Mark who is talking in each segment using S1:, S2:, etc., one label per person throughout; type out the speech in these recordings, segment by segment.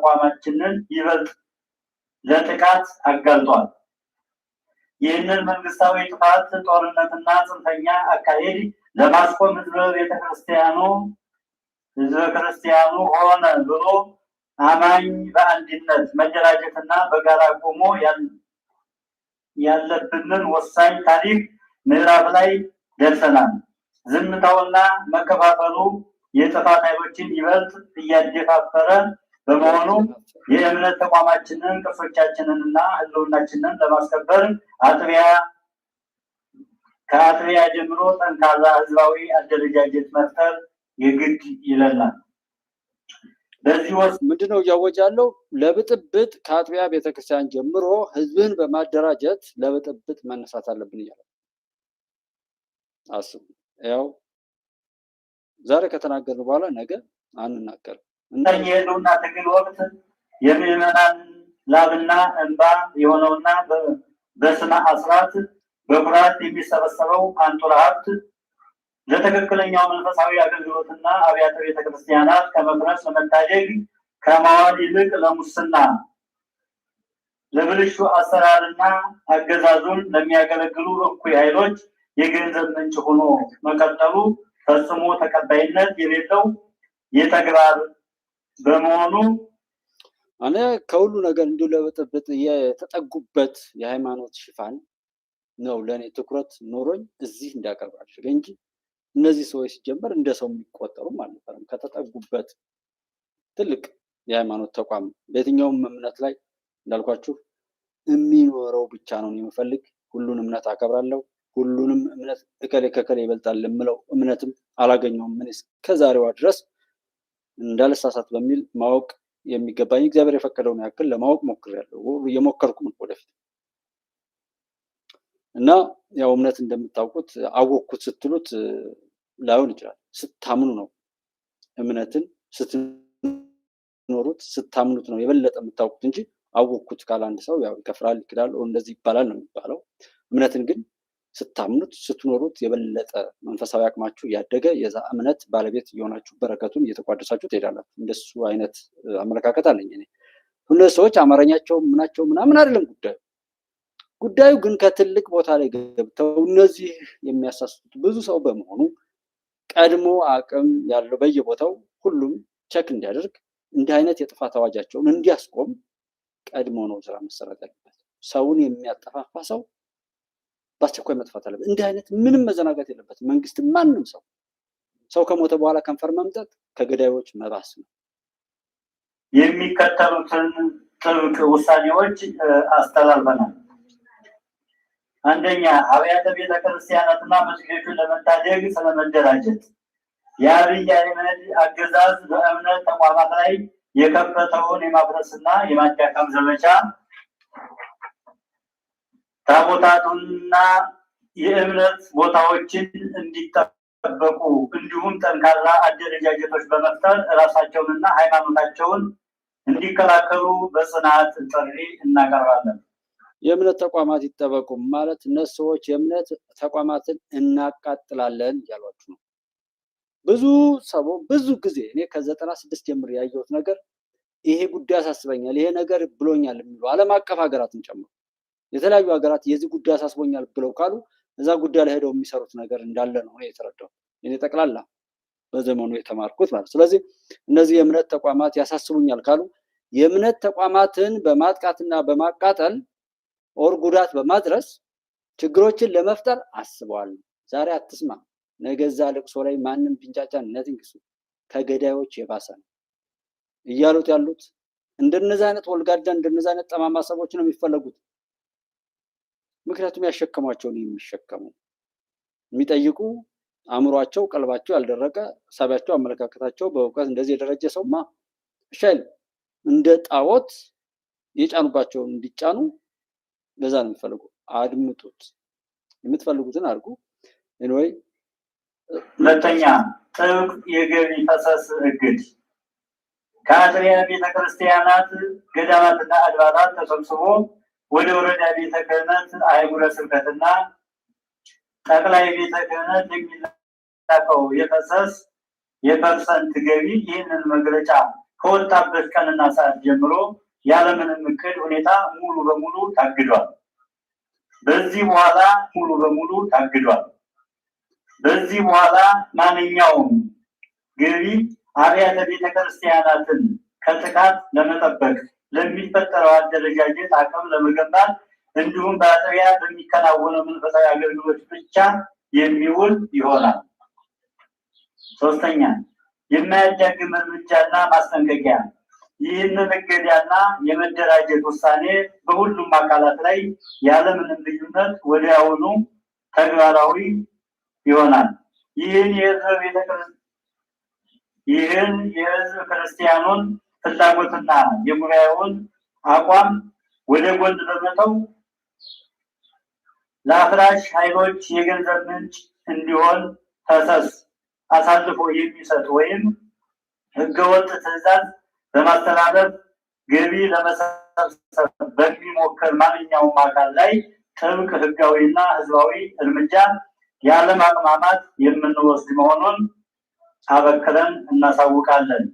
S1: ተቋማችንን ይበልጥ ለጥቃት አጋልጧል። ይህንን መንግስታዊ ጥፋት ጦርነትና ጽንፈኛ አካሄድ ለማስቆም ህዝበ ክርስቲያኑ ሆነ ብሎ አማኝ በአንድነት መደራጀትና በጋራ ቆሞ ያለብንን ወሳኝ ታሪክ ምዕራፍ ላይ ደርሰናል። ዝምታውና መከፋፈሉ የጥፋት ኃይሎችን ይበልጥ እያደፋፈረ በመሆኑ የእምነት ተቋማችንን ቅርሶቻችንንና ህልውናችንን ለማስከበር ከአጥቢያ ጀምሮ ጠንካራ ህዝባዊ አደረጃጀት መፍጠር የግድ ይለናል። በዚህ ወቅት
S2: ምንድነው እያወጀ ያለው? ለብጥብጥ ከአጥቢያ ቤተክርስቲያን ጀምሮ ህዝብን በማደራጀት ለብጥብጥ መነሳት አለብን እያለ አስቡ። ያው ዛሬ ከተናገርን በኋላ ነገ አንናገርም።
S1: የህልውና ትግል ወቅት የምዕመናን ላብና እንባ የሆነውና በስመ አስራት በኩራት የሚሰበሰበው አንጡራ ሀብት ለትክክለኛው መንፈሳዊ አገልግሎትና አብያተ ቤተክርስቲያናት ከመፍረስ ለመታደግ ከማዋል ይልቅ ለሙስና ለብልሹ አሰራርና አገዛዙን ለሚያገለግሉ እኩይ ኃይሎች የገንዘብ ምንጭ ሆኖ መቀጠሉ ፈጽሞ ተቀባይነት የሌለው የተግባር በመሆኑ
S2: እኔ ከሁሉ ነገር እንዲሁ ለብጥብጥ የተጠጉበት የሃይማኖት ሽፋን ነው ለኔ ትኩረት ኖሮኝ እዚህ እንዳቀርብ አድርገ እንጂ እነዚህ ሰዎች ሲጀመር እንደ ሰው የሚቆጠሩም አልነበረም። ከተጠጉበት ትልቅ የሃይማኖት ተቋም በየትኛውም እምነት ላይ እንዳልኳችሁ የሚኖረው ብቻ ነው የምፈልግ። ሁሉን እምነት አከብራለሁ። ሁሉንም እምነት እከሌ ከከሌ ይበልጣል የምለው እምነትም አላገኘውም። ምን እስከዛሬዋ ድረስ እንዳልሳሳት በሚል ማወቅ የሚገባኝ እግዚአብሔር የፈቀደውን ያክል ለማወቅ ሞክሬያለሁ። እየሞከርኩም ወደፊት እና ያው እምነት እንደምታውቁት አወቅኩት ስትሉት ላይሆን ይችላል። ስታምኑ ነው እምነትን ስትኖሩት ስታምኑት ነው የበለጠ የምታውቁት እንጂ አወቅኩት ካለ አንድ ሰው ያው ይከፍራል ይክዳል እንደዚህ ይባላል ነው የሚባለው። እምነትን ግን ስታምኑት ስትኖሩት የበለጠ መንፈሳዊ አቅማችሁ ያደገ የዛ እምነት ባለቤት እየሆናችሁ በረከቱን እየተቋደሳችሁ ትሄዳላችሁ። እንደሱ አይነት አመለካከት አለኝ እኔ። እነዚህ ሰዎች አማርኛቸው ምናቸው ምናምን አይደለም ጉዳዩ ግን ከትልቅ ቦታ ላይ ገብተው እነዚህ የሚያሳስቱት ብዙ ሰው በመሆኑ ቀድሞ አቅም ያለው በየቦታው ሁሉም ቸክ እንዲያደርግ እንዲህ አይነት የጥፋት አዋጃቸውን እንዲያስቆም ቀድሞ ነው ስራ መሰራት ያለበት። ሰውን የሚያጠፋፋ ሰው በአስቸኳይ መጥፋት አለበት። እንዲህ አይነት ምንም መዘናጋት የለበት መንግስት። ማንም ሰው ከሞተ በኋላ ከንፈር መምጠጥ ከገዳዮች መባስ ነው።
S1: የሚከተሉትን ጥብቅ ውሳኔዎች አስተላልፈናል። አንደኛ፣ አብያተ ቤተክርስቲያናትና መስጊዶችን ለመታደግ ስለመደራጀት የአብይ አህመድ አገዛዝ በእምነት ተቋማት ላይ የከፈተውን የማፍረስና የማዳከም ዘመቻ ታቦታቱንና የእምነት ቦታዎችን እንዲጠበቁ እንዲሁም ጠንካራ አደረጃጀቶች በመፍጠር ራሳቸውንና ሃይማኖታቸውን እንዲከላከሉ በጽናት ጥሪ እናቀርባለን።
S2: የእምነት ተቋማት ይጠበቁ ማለት እነሱ ሰዎች የእምነት ተቋማትን እናቃጥላለን ያሏችሁ ነው። ብዙ ጊዜ እኔ ከ96 ጀምሮ ያየሁት ነገር ይሄ ጉዳይ አሳስበኛል፣ ይሄ ነገር ብሎኛል የሚሉ ዓለም አቀፍ ሀገራትን ጨምሮ የተለያዩ ሀገራት የዚህ ጉዳይ አሳስቦኛል ብለው ካሉ እዛ ጉዳይ ላይ ሄደው የሚሰሩት ነገር እንዳለ ነው የተረዳው። እኔ ጠቅላላ በዘመኑ የተማርኩት ማለት። ስለዚህ እነዚህ የእምነት ተቋማት ያሳስቡኛል ካሉ የእምነት ተቋማትን በማጥቃትና በማቃጠል ኦር ጉዳት በማድረስ ችግሮችን ለመፍጠር አስበዋል። ዛሬ አትስማ ነገዛ ለቅሶ ላይ ማንም ቢንጫጫ ነትንክሱ ከገዳዮች የባሰ ነው እያሉት ያሉት። እንደነዚህ አይነት ወልጋዳ እንደነዚህ አይነት ጠማማ ሰዎች ነው የሚፈለጉት። ምክንያቱም ያሸከሟቸውን የሚሸከሙ የሚጠይቁ አእምሯቸው ቀልባቸው ያልደረቀ ሐሳባቸው አመለካከታቸው በእውቀት እንደዚህ የደረጀ ሰውማ ሻይል እንደ ጣዖት የጫኑባቸውን እንዲጫኑ ለዛ ነው የሚፈልጉ። አድምጡት፣ የምትፈልጉትን አድርጉ። ኤኒዌይ
S1: ሁለተኛ፣ ጥብቅ የገቢ ፈሰስ እግድ ከአጥቢያ ቤተክርስቲያናት ገዳማትና አድባራት ተሰብስቦ ወደ ወረዳ ቤተ ክህነት አህጉረ ስብከትና ጠቅላይ ቤተ ክህነት የሚላከው የፈሰስ የፐርሰንት ገቢ ይህንን መግለጫ ከወጣበት ቀንና ሰዓት ጀምሮ ያለምንም እቅድ ሁኔታ ሙሉ በሙሉ ታግዷል። በዚህ በኋላ ማንኛውም ገቢ አብያተ ቤተክርስቲያናትን ከጥቃት ለመጠበቅ ለሚፈጠረው አደረጃጀት አቅም ለመገንባት እንዲሁም በአጥቢያ በሚከናወኑ መንፈሳዊ አገልግሎት ብቻ የሚውል ይሆናል። ሶስተኛ፣ የማያዳግም እርምጃና ማስጠንቀቂያ። ይህንን እገዳና የመደራጀት ውሳኔ በሁሉም አካላት ላይ ያለምንም ልዩነት ወዲያውኑ ተግባራዊ ይሆናል። ይህን የህዝብ ክርስቲያኑን ፍላጎትና የጉባኤውን አቋም ወደ ጎን በመተው ለአፍራሽ ኃይሎች የገንዘብ ምንጭ እንዲሆን ፈሰስ አሳልፎ የሚሰጥ ወይም ህገወጥ ትዕዛዝ በማስተላለፍ ገቢ ለመሰብሰብ በሚሞክር ማንኛውም አካል ላይ ጥብቅ ህጋዊና ህዝባዊ እርምጃ ያለማቅማማት የምንወስድ መሆኑን አበክረን እናሳውቃለን።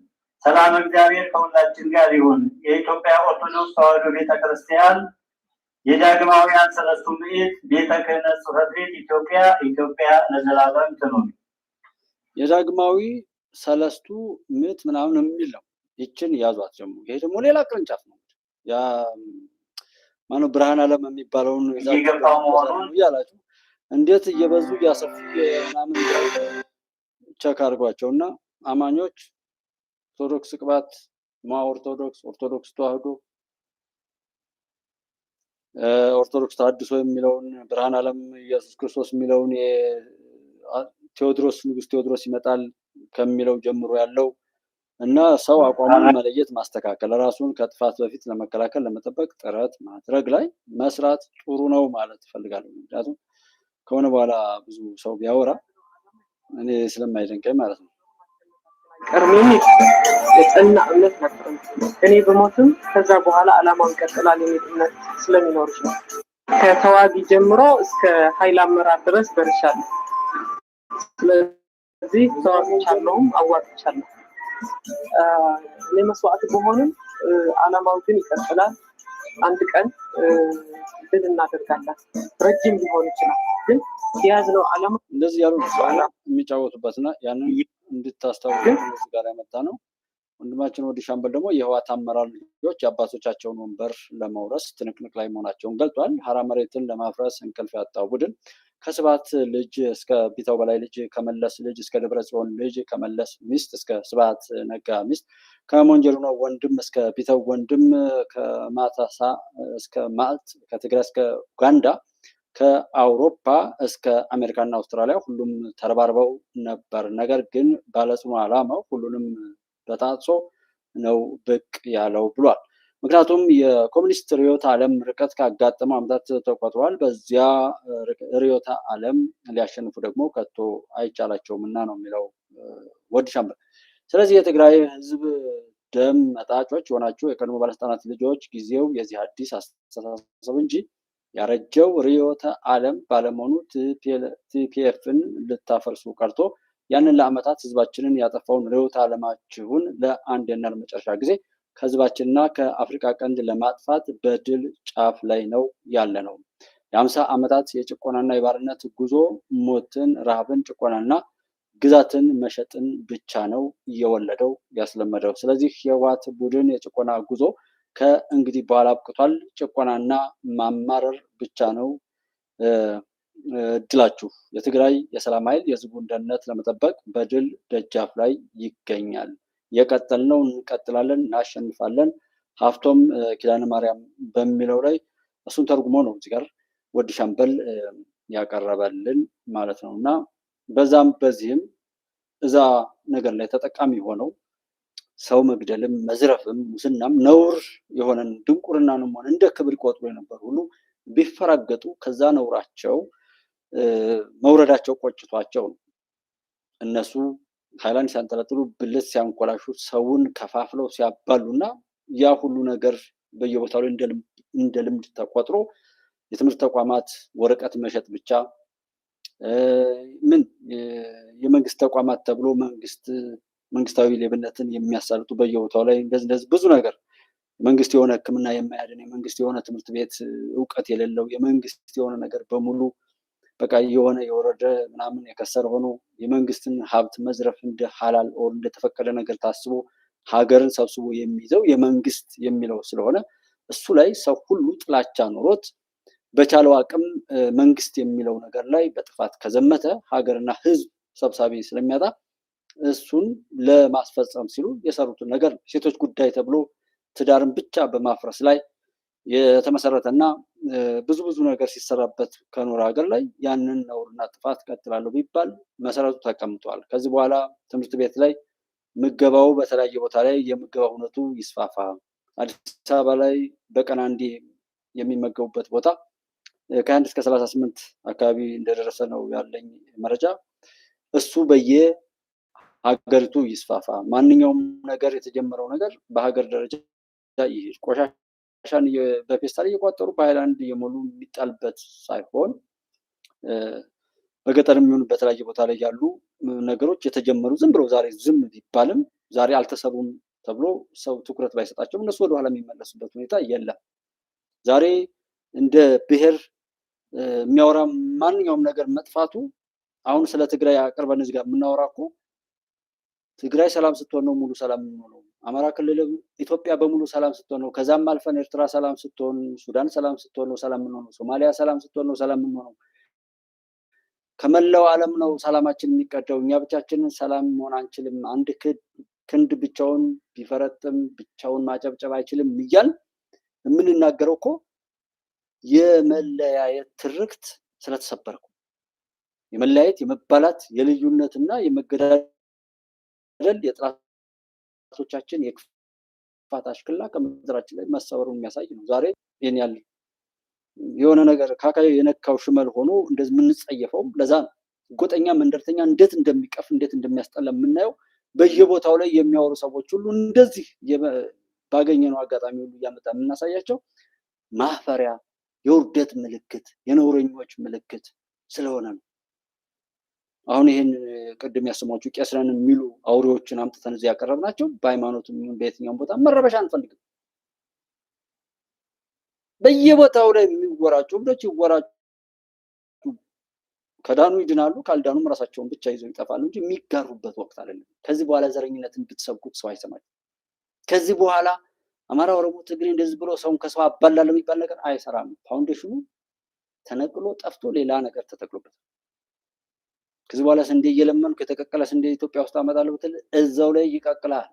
S1: ሰላም እግዚአብሔር ከሁላችን ጋር ይሁን። የኢትዮጵያ ኦርቶዶክስ ተዋሕዶ ቤተክርስቲያን የዳግማውያን ሰለስቱ ምዕት ቤተ ክህነት ጽሕፈት ቤት ኢትዮጵያ ለዘላለም ትኑር።
S2: የዳግማዊ ሰለስቱ ምዕት ምናምን የሚል ነው። ይችን ያዟት ደግሞ። ይሄ ደግሞ ሌላ ቅርንጫፍ ነው። ያ ማነው ብርሃን ዓለም የሚባለውን እያላችሁ እንዴት እየበዙ እያሰፉ ምናምን ቸክ አድርጓቸውና አማኞች ኦርቶዶክስ ቅባት ኦርቶዶክስ ተዋሕዶ ኦርቶዶክስ ተሐድሶ የሚለውን ብርሃን ዓለም ኢየሱስ ክርስቶስ የሚለውን ንጉስ ቴዎድሮስ ይመጣል ከሚለው ጀምሮ ያለው እና ሰው አቋሙን መለየት ማስተካከል፣ ራሱን ከጥፋት በፊት ለመከላከል ለመጠበቅ ጥረት ማድረግ ላይ መስራት ጥሩ ነው ማለት እፈልጋለሁ። ምክንያቱም ከሆነ በኋላ ብዙ ሰው ቢያወራ እኔ ስለማይደንቀኝ ማለት ነው።
S3: ቀርሜ የጠና እምነት ነበር። እኔ በሞትም ከዛ በኋላ ዓላማውን ቀጥላል የሚል እምነት ስለሚኖርሽ ነው። ከተዋጊ ጀምሮ እስከ ኃይል አመራር ድረስ ደርሻለሁ። ስለዚህ ተዋግቻለሁም አዋጥቻለሁ። እኔ መስዋዕት በሆንም ዓላማው ግን ይቀጥላል። አንድ ቀን ድል እናደርጋለን። ረጅም ሊሆን ይችላል፣ ግን የያዝነው ዓላማ
S2: እንደዚህ ያሉ የሚጫወቱበትና ያንን እንድታስታውሱ እዚህ ጋር ያመጣ ነው። ወንድማችን ወዲ ሻምበል ደግሞ የህወሓት አመራር ልጆች የአባቶቻቸውን ወንበር ለመውረስ ትንቅንቅ ላይ መሆናቸውን ገልጧል። ሀራ መሬትን ለማፍረስ እንቅልፍ ያጣው ቡድን ከስብሐት ልጅ እስከ ቢተው በላይ ልጅ፣ ከመለስ ልጅ እስከ ደብረጽዮን ልጅ፣ ከመለስ ሚስት እስከ ስብሐት ነጋ ሚስት፣ ከሞንጀሪኖ ወንድም እስከ ቢተው ወንድም፣ ከማታሳ እስከ ማልት፣ ከትግራይ እስከ ኡጋንዳ፣ ከአውሮፓ እስከ አሜሪካና አውስትራሊያ ሁሉም ተረባርበው ነበር። ነገር ግን ባለጽኑ ዓላማው ሁሉንም በጣጥሶ ነው ብቅ ያለው ብሏል። ምክንያቱም የኮሚኒስት ርዕዮተ ዓለም ርቀት ካጋጠመው ዓመታት ተቆጥሯል። በዚያ ርዕዮተ ዓለም ሊያሸንፉ ደግሞ ከቶ አይቻላቸውም እና ነው የሚለው ወዲ ሻምበል። ስለዚህ የትግራይ ህዝብ ደም መጣጮች የሆናችሁ የቀድሞ ባለስልጣናት ልጆች ጊዜው የዚህ አዲስ አስተሳሰብ እንጂ ያረጀው ርዕዮተ ዓለም ባለመሆኑ ቲፒኤፍን ልታፈርሱ ቀርቶ ያንን ለዓመታት ህዝባችንን ያጠፋውን ርዕዮተ ዓለማችሁን ለአንድና ለመጨረሻ ጊዜ ከህዝባችንና ከአፍሪካ ቀንድ ለማጥፋት በድል ጫፍ ላይ ነው ያለ ነው። የ50 ዓመታት የጭቆናና የባርነት ጉዞ ሞትን፣ ረሃብን፣ ጭቆናና ግዛትን መሸጥን ብቻ ነው እየወለደው ያስለመደው። ስለዚህ የህወሓት ቡድን የጭቆና ጉዞ ከእንግዲህ በኋላ አብቅቷል። ጭቆናና ማማረር ብቻ ነው እድላችሁ። የትግራይ የሰላም ኃይል የህዝቡን ደህንነት ለመጠበቅ በድል ደጃፍ ላይ ይገኛል። የቀጠልነው እንቀጥላለን፣ እናሸንፋለን። ሀፍቶም ኪዳነ ማርያም በሚለው ላይ እሱን ተርጉሞ ነው እዚህ ጋር ወዲ ሻምበል ያቀረበልን ማለት ነው። እና በዛም በዚህም እዛ ነገር ላይ ተጠቃሚ ሆነው ሰው መግደልም መዝረፍም ሙስናም ነውር የሆነን ድንቁርናንም ሆነ እንደ ክብር ቆጥሮ የነበር ሁሉ ቢፈራገጡ ከዛ ነውራቸው መውረዳቸው ቆጭቷቸው ነው። እነሱ ሃይላንድ ሲያንጠለጥሉ ብልት ሲያንኮላሹ ሰውን ከፋፍለው ሲያባሉና ያ ሁሉ ነገር በየቦታው ላይ እንደ ልምድ ተቆጥሮ የትምህርት ተቋማት ወረቀት መሸጥ ብቻ የመንግስት ተቋማት ተብሎ መንግስት መንግስታዊ ሌብነትን የሚያሳልጡ በየቦታው ላይ እንደዚህ ብዙ ነገር መንግስት የሆነ ሕክምና የማያድን የመንግስት የሆነ ትምህርት ቤት እውቀት የሌለው የመንግስት የሆነ ነገር በሙሉ በቃ የሆነ የወረደ ምናምን የከሰረ ሆኖ የመንግስትን ሀብት መዝረፍ እንደ ሐላል ኦር እንደተፈቀደ ነገር ታስቦ ሀገርን ሰብስቦ የሚይዘው የመንግስት የሚለው ስለሆነ እሱ ላይ ሰው ሁሉ ጥላቻ ኖሮት በቻለው አቅም መንግስት የሚለው ነገር ላይ በጥፋት ከዘመተ ሀገርና ህዝብ ሰብሳቢ ስለሚያጣ እሱን ለማስፈጸም ሲሉ የሰሩትን ነገር ሴቶች ጉዳይ ተብሎ ትዳርን ብቻ በማፍረስ ላይ የተመሰረተና ብዙ ነገር ሲሰራበት ከኖረ ሀገር ላይ ያንን ነውርና ጥፋት ቀጥላለሁ ቢባል መሰረቱ ተቀምጧል። ከዚህ በኋላ ትምህርት ቤት ላይ ምገባው በተለያየ ቦታ ላይ የምገባ ሁነቱ ይስፋፋ። አዲስ አበባ ላይ በቀን አንዴ የሚመገቡበት ቦታ ከ1 እስከ 38 አካባቢ እንደደረሰ ነው ያለኝ መረጃ። እሱ በየሀገሪቱ ይስፋፋ። ማንኛውም ነገር የተጀመረው ነገር በሀገር ደረጃ ይሄድ። ቆሻሻን በፌስታል እየቋጠሩ በሃይላንድ እየሞሉ የሚጣልበት ሳይሆን በገጠርም ይሁን በተለያየ ቦታ ላይ ያሉ ነገሮች የተጀመሩ ዝም ብሎ ዛሬ ዝም ቢባልም ዛሬ አልተሰሩም ተብሎ ሰው ትኩረት ባይሰጣቸው እነሱ ወደኋላ የሚመለሱበት ሁኔታ የለም። ዛሬ እንደ ብሔር የሚያወራ ማንኛውም ነገር መጥፋቱ አሁን ስለ ትግራይ አቅርበን እዚህ ጋር የምናወራ እኮ ትግራይ ሰላም ስትሆን ነው ሙሉ ሰላም ነው። አማራ ክልል ኢትዮጵያ በሙሉ ሰላም ስትሆን ነው። ከዛም አልፈን ኤርትራ ሰላም ስትሆን፣ ሱዳን ሰላም ስትሆን ነው ሰላም ነው። ሶማሊያ ሰላም ስትሆን ነው ሰላም ነው። ከመላው ዓለም ነው ሰላማችን የሚቀደው። እኛ ብቻችንን ሰላም መሆን አንችልም። አንድ ክንድ ብቻውን ቢፈረጥም ብቻውን ማጨብጨብ አይችልም እያል የምንናገረው እኮ የመለያየት ትርክት ስለተሰበርኩ የመለያየት የመባላት የልዩነትና የመገዳደል የጥላቶቻችን የክፋት አሽክላ ከምድራችን ላይ መሰበሩን የሚያሳይ ነው። ዛሬ ይሄን ያለ የሆነ ነገር ካካዩ የነካው ሽመል ሆኖ እንደዚህ የምንጸየፈው ለዛ ነው። ጎጠኛ መንደርተኛ እንዴት እንደሚቀፍ እንዴት እንደሚያስጠላ የምናየው በየቦታው ላይ የሚያወሩ ሰዎች ሁሉ እንደዚህ ባገኘነው አጋጣሚ ሁሉ እያመጣ የምናሳያቸው ማፈሪያ የውርደት ምልክት የነውረኞች ምልክት ስለሆነ ነው። አሁን ይሄን ቅድም ያሰማችሁ ቄስ ነን የሚሉ አውሬዎችን አምጥተን እዚህ ያቀረብናቸው በሃይማኖትም ይሁን በየትኛውም ቦታ መረበሻ አንፈልግም። በየቦታው ላይ የሚወራጩ ብቻ ይወራጩ፣ ከዳኑ ይድናሉ፣ ካልዳኑም ራሳቸውን ብቻ ይዘው ይጠፋሉ እንጂ የሚጋሩበት ወቅት አይደለም። ከዚህ በኋላ ዘረኝነትን ብትሰብኩት ሰው አይሰማም። ከዚህ በኋላ አማራ፣ ኦሮሞ፣ ትግሬ እንደዚህ ብሎ ሰውን ከሰው አባላለሁ የሚባል ነገር አይሰራም። ፋውንዴሽኑ ተነቅሎ ጠፍቶ ሌላ ነገር ተተክሎበት ከዚህ በኋላ ስንዴ እየለመንኩ የተቀቀለ ስንዴ ኢትዮጵያ ውስጥ አመጣለሁ ብትል እዛው ላይ ይቀቅላል።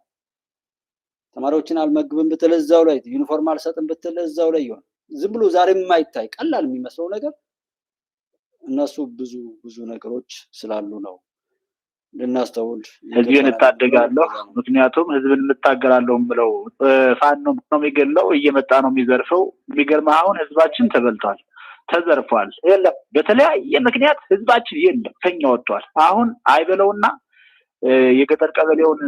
S2: ተማሪዎችን አልመግብም ብትል እዛው ላይ፣ ዩኒፎርም አልሰጥም ብትል እዛው ላይ ይሆን። ዝም ብሎ ዛሬ የማይታይ ቀላል የሚመስለው ነገር እነሱ ብዙ ነገሮች ስላሉ ነው። ልናስተውል
S1: ህዝብን እታደጋለሁ ምክንያቱም ህዝብን የምታገላለሁ ብለው ፋኖ ነው የሚገለው እየመጣ ነው የሚዘርፈው። የሚገርም አሁን ህዝባችን ተበልቷል፣ ተዘርፏል። የለም በተለያየ ምክንያት ህዝባችን የለም ከኛ ወጥቷል። አሁን አይበለውና የገጠር ቀበሌውን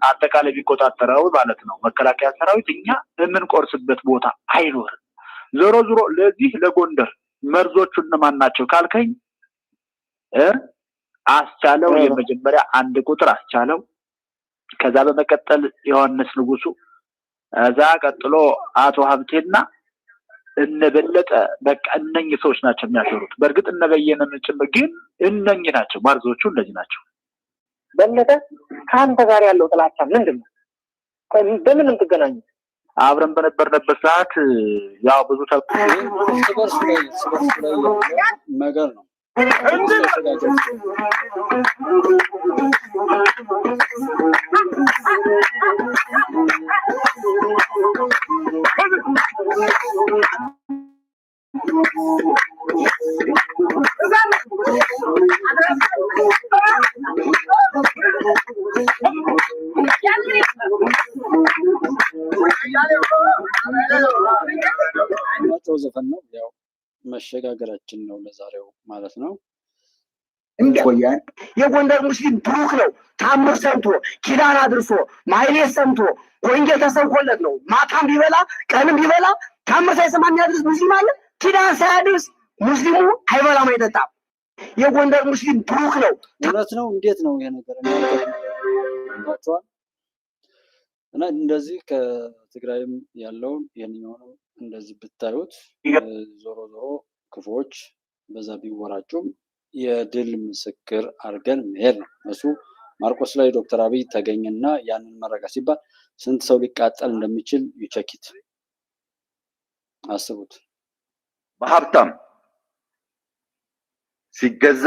S1: አጠቃላይ ቢቆጣጠረው ማለት ነው መከላከያ ሰራዊት እኛ የምንቆርስበት ቦታ አይኖርም። ዞሮ ለዚህ ለጎንደር መርዞቹ እነማን ናቸው ካልከኝ አስቻለው የመጀመሪያ አንድ ቁጥር አስቻለው፣ ከዛ በመቀጠል ዮሐንስ ንጉሱ፣ እዛ ቀጥሎ አቶ ሀብቴና እነበለጠ። በቃ እነኚህ ሰዎች ናቸው የሚያሰሩት። በእርግጥ እነበየነን ጭምር ግን እነኚህ ናቸው ማርዞቹ እንደዚህ ናቸው።
S3: በለጠ ከአንተ ጋር ያለው ጥላቻ ምንድነው? በምንም ትገናኙ?
S1: አብረን በነበርንበት ሰዓት ያው ብዙ
S2: ስበርስ ላይ ነገር ነው። ዘፈን ነው ያው መሸጋገራችን ነው ለዛሬው ማለት ነው።
S4: እንደቆያን የጎንደር ሙስሊም ብሩክ ነው። ታምር ሰምቶ ኪዳን አድርሶ ማይሌት ሰምቶ ወንጌል ተሰብኮለት ነው። ማታም ቢበላ ቀንም ቢበላ ታምር ሳይሰማ የሚያድርስ ሙስሊም አለ? ኪዳን ሳያድርስ ሙስሊሙ አይበላም አይጠጣም። የጎንደር ሙስሊም ብሩክ ነው።
S2: እውነት ነው። እንዴት ነው ይሄ ነገር እናንተዋል? እና እንደዚህ ከትግራይም ያለውን ይሄንኛው እንደዚህ ብታዩት ዞሮ ዞሮ ክፉዎች በዛ ቢወራጩም የድል ምስክር አድርገን መሄድ ነው። እሱ ማርቆስ ላይ ዶክተር አብይ ተገኘና ያንን መረጋ ሲባል ስንት ሰው ሊቃጠል እንደሚችል ይቸኪት አስቡት።
S5: በሀብታም ሲገዛ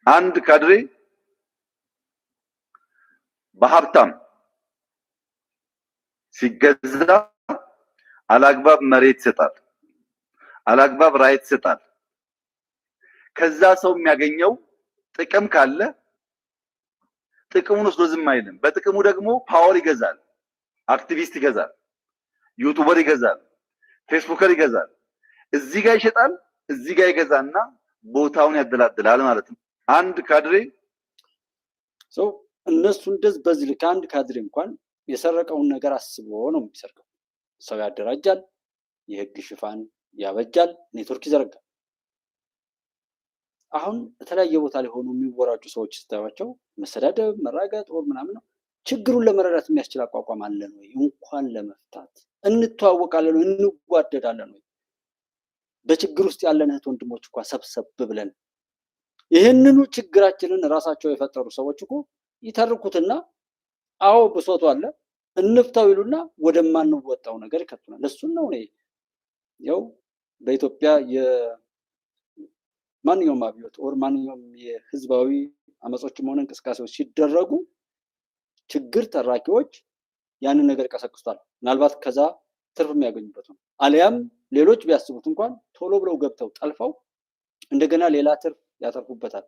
S5: አንድ ካድሬ በሀብታም ሲገዛ አላግባብ መሬት ይሰጣል፣ አላግባብ ራይት ይሰጣል። ከዛ ሰው የሚያገኘው ጥቅም ካለ ጥቅሙን ወስዶ ዝም አይልም። በጥቅሙ ደግሞ ፓወር ይገዛል፣ አክቲቪስት ይገዛል፣ ዩቲዩበር ይገዛል፣ ፌስቡከር ይገዛል። እዚህ ጋር ይሸጣል፣ እዚህ ጋር ይገዛና ቦታውን ያደላድላል ማለት ነው። አንድ ካድሬ
S2: ሰው እነሱ እንደዚህ በዚህ ልክ አንድ ካድሬ እንኳን የሰረቀውን ነገር አስቦ ነው የሚሰርቀው። ሰው ያደራጃል፣ የህግ ሽፋን ያበጃል፣ ኔትወርክ ይዘረጋል። አሁን የተለያየ ቦታ ላይ ሆኖ የሚወራጩ ሰዎች ስታዩቸው መሰዳደብ፣ መራገጥ ወር ምናምን ነው። ችግሩን ለመረዳት የሚያስችል አቋቋም አለን ወይ? እንኳን ለመፍታት እንተዋወቃለን ወይ? እንዋደዳለን ወይ? በችግር ውስጥ ያለን እህት ወንድሞች እንኳን ሰብሰብ ብለን ይህንኑ ችግራችንን ራሳቸው የፈጠሩ ሰዎች እኮ ይተርኩትና አዎ ብሶቱ አለ እንፍታው ይሉና ወደማንወጣው ነገር ይከቱናል። እሱን ነው እኔ ያው በኢትዮጵያ የማንኛውም አብዮት ወር ማንኛውም የህዝባዊ አመጾችም ሆነ እንቅስቃሴዎች ሲደረጉ ችግር ተራኪዎች ያንን ነገር ቀሰቅሱታል። ምናልባት ከዛ ትርፍ የሚያገኙበት ነው። አሊያም ሌሎች ቢያስቡት እንኳን ቶሎ ብለው ገብተው ጠልፈው እንደገና ሌላ ትርፍ ያተርፉበታል።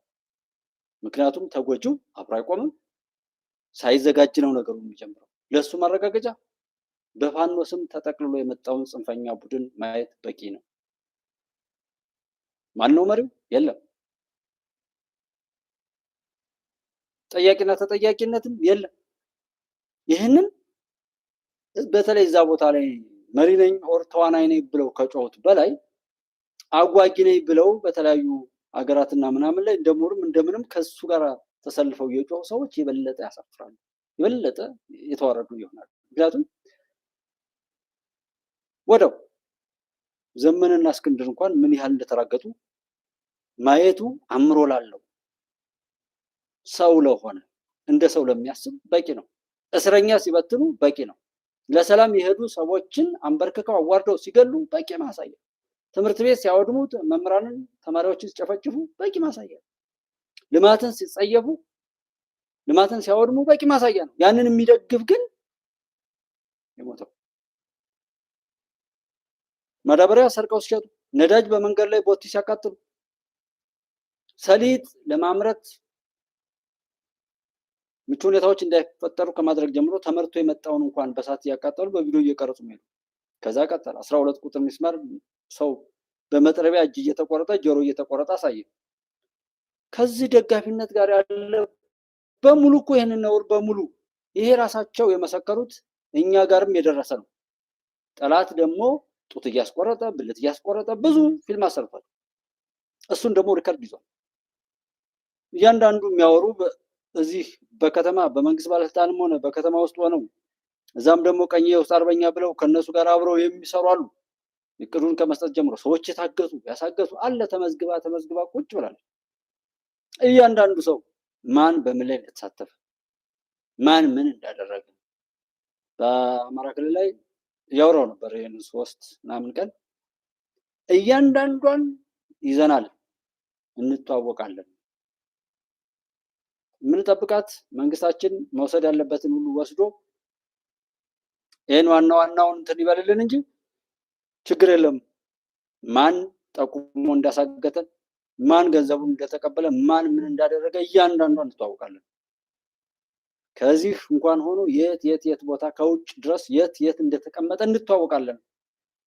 S2: ምክንያቱም ተጎጂው አብሮ አይቆምም፣ ሳይዘጋጅ ነው ነገሩ የሚጀምረው። ለሱ ማረጋገጫ በፋኖ ስም ተጠቅልሎ የመጣውን ጽንፈኛ ቡድን ማየት በቂ ነው። ማን ነው መሪው? የለም። ጠያቂና ተጠያቂነትም የለም። ይህንን በተለይ እዛ ቦታ ላይ መሪ ነኝ ኦር ተዋናይ ነኝ ብለው ከጮሁት በላይ አጓጊ ነኝ ብለው በተለያዩ ሀገራትና ምናምን ላይ እንደምንም እንደምንም ከሱ ጋር ተሰልፈው የጮሁ ሰዎች የበለጠ ያሳፍራሉ፣ የበለጠ የተዋረዱ ይሆናሉ። ምክንያቱም ወደው ዘመንና እስክንድር እንኳን ምን ያህል እንደተራገጡ ማየቱ አምሮ ላለው ሰው ለሆነ እንደ ሰው ለሚያስብ በቂ ነው። እስረኛ ሲበትኑ በቂ ነው። ለሰላም የሄዱ ሰዎችን አንበርክከው አዋርደው ሲገሉ በቂ ማሳያ። ትምህርት ቤት ሲያወድሙ፣ መምህራንን ተማሪዎችን ሲጨፈጭፉ በቂ ማሳያ። ልማትን ሲጸየፉ፣ ልማትን ሲያወድሙ በቂ ማሳያ ነው። ያንን የሚደግፍ ግን የሞተው ማዳበሪያ ሰርቀው ሲሸጡ፣ ነዳጅ በመንገድ ላይ ቦቲ ሲያቃጥሉ፣ ሰሊጥ ለማምረት ምቹ ሁኔታዎች እንዳይፈጠሩ ከማድረግ ጀምሮ ተመርቶ የመጣውን እንኳን በሳት እያቃጠሉ በቪዲዮ እየቀረጹ ነው። ከዛ ቀጠለ 12 ቁጥር ሚስማር ሰው በመጥረቢያ እጅ እየተቆረጠ ጆሮ እየተቆረጠ አሳየ። ከዚህ ደጋፊነት ጋር ያለ በሙሉ እኮ ይሄንን ነውር በሙሉ ይሄ ራሳቸው የመሰከሩት እኛ ጋርም የደረሰ ነው። ጠላት ደግሞ ጡት እያስቆረጠ ብልት እያስቆረጠ ብዙ ፊልም አሰርቷል። እሱን ደግሞ ሪከርድ ይዟል። እያንዳንዱ የሚያወሩ እዚህ በከተማ በመንግስት ባለስልጣንም ሆነ በከተማ ውስጥ ሆነው እዛም ደግሞ ቀኝ የውስጥ አርበኛ ብለው ከነሱ ጋር አብረው የሚሰሩ አሉ። እቅዱን ከመስጠት ጀምሮ ሰዎች የታገቱ ያሳገቱ አለ። ተመዝግባ ቁጭ ብላለች። እያንዳንዱ ሰው ማን በምን ላይ እንደተሳተፈ ማን ምን እንዳደረገ በአማራ ክልል ላይ ያወራው ነበር። ይሄን 3 ምናምን ቀን እያንዳንዷን ይዘናል፣ እንተዋወቃለን። ምን ጠብቃት መንግስታችን መውሰድ ያለበትን ሁሉ ወስዶ ይሄን ዋናውን እንትን ይበልልን እንጂ ችግር የለም። ማን ጠቁሞ እንዳሳገተን፣ ማን ገንዘቡን እንደተቀበለ፣ ማን ምን እንዳደረገ እያንዳንዷን እንተዋወቃለን። ከዚህ እንኳን ሆኖ የት ቦታ ከውጭ ድረስ የት እንደተቀመጠ እንተዋወቃለን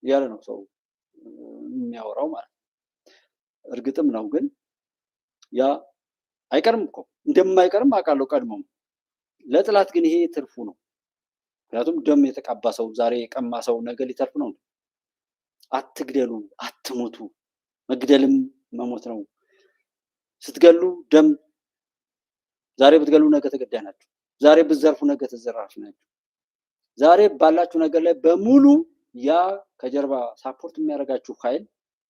S2: እያለ ነው ሰው የሚያወራው ማለት ነው። እርግጥም ነው ግን ያ አይቀርም እኮ እንደማይቀርም አውቃለሁ ቀድሞም። ለጥላት ግን ይሄ ትርፉ ነው። ምክንያቱም ደም የተቃባ ሰው ዛሬ የቀማ ሰው ነገ ሊተርፍ ነው። አትግደሉ፣ አትሙቱ። መግደልም መሞት ነው። ስትገሉ ደም ዛሬ ብትገሉ ነገ ተገዳይ ናችሁ። ዛሬ ብትዘርፉ ነገ ተዘራፊ ናችሁ። ዛሬ ባላችሁ ነገር ላይ በሙሉ ያ ከጀርባ ሳፖርት የሚያደርጋችሁ ኃይል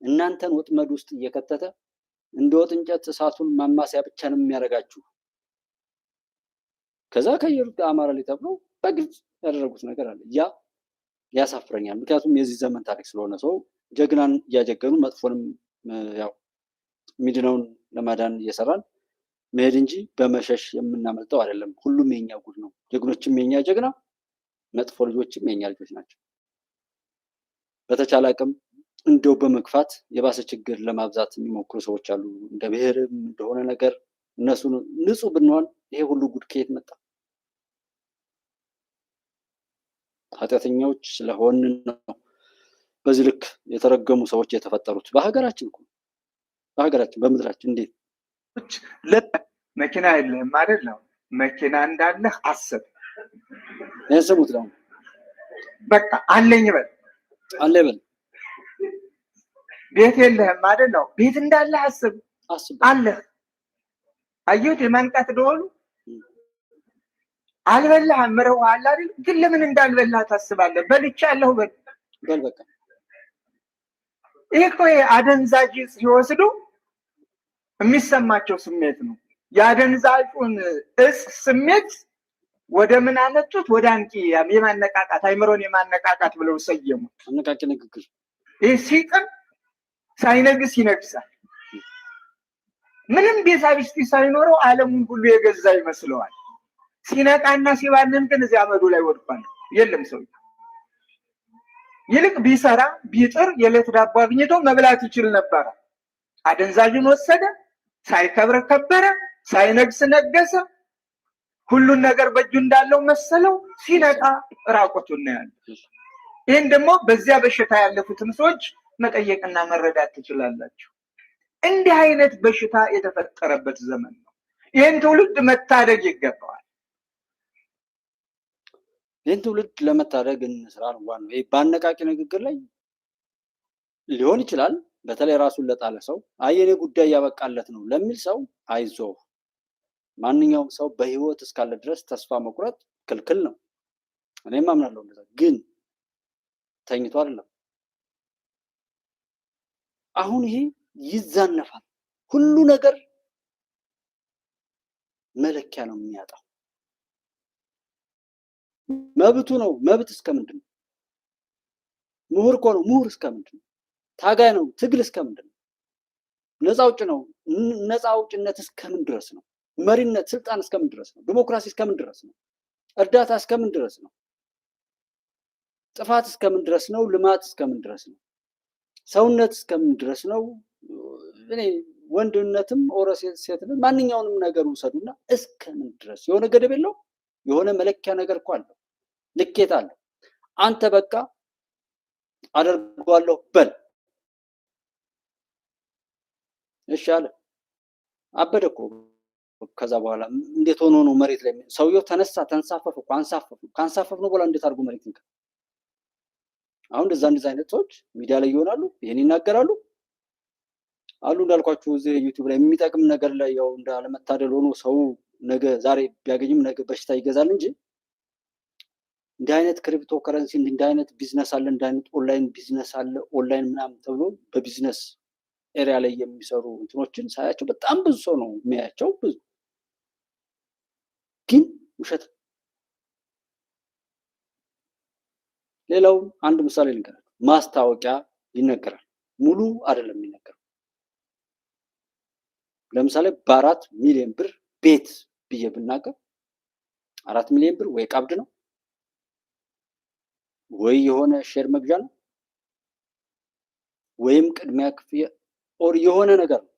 S2: እናንተን ወጥመድ ውስጥ እየከተተ እንደ ወጥ እንጨት እሳቱን ማማሲያ ብቻ ነው የሚያደርጋችሁ። ከዛ ከየሩት አማራ ላይ ተብሎ በግልጽ ያደረጉት ነገር አለ። ያ ያሳፍረኛል። ምክንያቱም የዚህ ዘመን ታሪክ ስለሆነ ሰው ጀግናን እያጀገኑ መጥፎንም ያው ሚድነውን ለማዳን እየሰራን መሄድ እንጂ በመሸሽ የምናመልጠው አይደለም። ሁሉም የኛ ጉድ ነው። ጀግኖችም የኛ ጀግና፣ መጥፎ ልጆችም የኛ ልጆች ናቸው። በተቻለ አቅም እንደው በመግፋት የባሰ ችግር ለማብዛት የሚሞክሩ ሰዎች አሉ። እንደ ብሔርም እንደሆነ ነገር እነሱ ንጹህ ብንሆን ይሄ ሁሉ ጉድ ከየት መጣ? ኃጢአተኛዎች ስለሆን ነው በዚህ ልክ የተረገሙ ሰዎች የተፈጠሩት። በሀገራችን እኮ በሀገራችን በምድራችን እንዴት
S6: መኪና የለህም አይደል? ነው መኪና እንዳለህ አስብ።
S2: ይህን ስሙት ነው።
S6: በቃ አለኝ በል
S2: አለ በል።
S6: ቤት የለህም አይደል? ነው ቤት እንዳለህ አስብ። አለህ። አየሁት የማንቃት ደወሉ። አልበላህም፣ ምረውሃል አይደል? ግን ለምን እንዳልበላህ ታስባለህ? በልቻለሁ በል
S2: በል በቃ።
S6: ይሄ እኮ አደንዛዥ ሲወስዱ የሚሰማቸው ስሜት ነው። የአደንዛዡን እጽ ስሜት ወደ ምን አመጡት? ወደ አንቂ የማነቃቃት አይምሮን የማነቃቃት ብለው ሰየሙ።
S2: አነቃቂ ንግግር።
S6: ይህ ሲጥም ሳይነግስ ይነግሳል። ምንም ቤዛቢስቲ ሳይኖረው ዓለሙን ሁሉ የገዛ ይመስለዋል። ሲነቃና ሲባንን ግን እዚያ አመዱ ላይ ወድቋል። የለም ሰው ይልቅ ቢሰራ ቢጥር የዕለት ዳቦ አግኝቶ መብላት ይችል ነበረ። አደንዛዥን ወሰደ፣ ሳይከብር ከበረ፣ ሳይነግስ ነገሰ። ሁሉን ነገር በእጁ እንዳለው መሰለው። ሲነቃ ራቆቱን ነው ያለው። ይህን ደግሞ በዚያ በሽታ ያለፉትን ሰዎች መጠየቅና መረዳት ትችላላችሁ። እንዲህ አይነት በሽታ የተፈጠረበት ዘመን ነው። ይህን ትውልድ መታደግ ይገባዋል።
S2: ይህን ትውልድ ለመታደግ እንስራ ነው ዋናው። ይሄ በአነቃቂ ንግግር ላይ ሊሆን ይችላል። በተለይ ራሱን ለጣለ ሰው የኔ ጉዳይ ያበቃለት ነው ለሚል ሰው አይዞህ። ማንኛውም ሰው በህይወት እስካለ ድረስ ተስፋ መቁረጥ ክልክል ነው። እኔም አምናለሁ እንደዛ። ግን ተኝቶ አይደለም። አሁን ይሄ ይዛነፋል። ሁሉ ነገር መለኪያ ነው የሚያጣው። መብቱ ነው። መብት እስከምንድን ነው? ምሁር እኮ ነው። ምሁር እስከምንድን ነው? ታጋይ ነው። ትግል እስከምንድን ነው? ነፃ አውጭ ነው። ነፃ አውጭነት እስከምን ድረስ ነው? መሪነት፣ ስልጣን እስከምን ድረስ ነው? ዲሞክራሲ እስከምን ድረስ ነው? እርዳታ እስከምን ድረስ ነው? ጥፋት እስከምን ድረስ ነው? ልማት እስከምን ድረስ ነው? ሰውነት እስከምን ድረስ ነው? እኔ ወንድነትም ኦረ ሴትነት ማንኛውንም ነገር ውሰዱና እስከምን ድረስ የሆነ ገደብ የለው? የሆነ መለኪያ ነገር እኮ አለው፣ ልኬት አለው። አንተ በቃ አደርገዋለሁ በል። እሺ አለ፣ አበደ እኮ። ከዛ በኋላ እንዴት ሆኖ ነው መሬት ላይ ሰውየው ተነሳ፣ ተንሳፈፈ እኮ። ካንሳፈፍ ነው በኋላ እንዴት አድርጎ መሬት ይንካ? አሁን እንደዛ አይነት ሰዎች ሚዲያ ላይ ይሆናሉ፣ ይሄን ይናገራሉ አሉ። እንዳልኳችሁ እዚህ ዩቲዩብ ላይ የሚጠቅም ነገር ላይ ያው እንዳለመታደል ሆኖ ሰው ነገ ዛሬ ቢያገኝም ነገ በሽታ ይገዛል እንጂ እንዲህ አይነት ክሪፕቶ ከረንሲ እንዲህ አይነት ቢዝነስ አለ፣ እንዲህ አይነት ኦንላይን ቢዝነስ አለ፣ ኦንላይን ምናምን ተብሎ በቢዝነስ ኤሪያ ላይ የሚሰሩ እንትኖችን ሳያቸው በጣም ብዙ ሰው ነው የሚያያቸው። ብዙ ግን ውሸት። ሌላው አንድ ምሳሌ ልንገራችሁ። ማስታወቂያ ይነገራል፣ ሙሉ አይደለም የሚነገረው። ለምሳሌ በ4 ሚሊዮን ብር ቤት ብዬ ብናገር 4 ሚሊዮን ብር ወይ ቀብድ ነው ወይ የሆነ ሼር መግዣ ነው ወይም ቅድሚያ ክፍያ ኦር የሆነ ነገር ነው።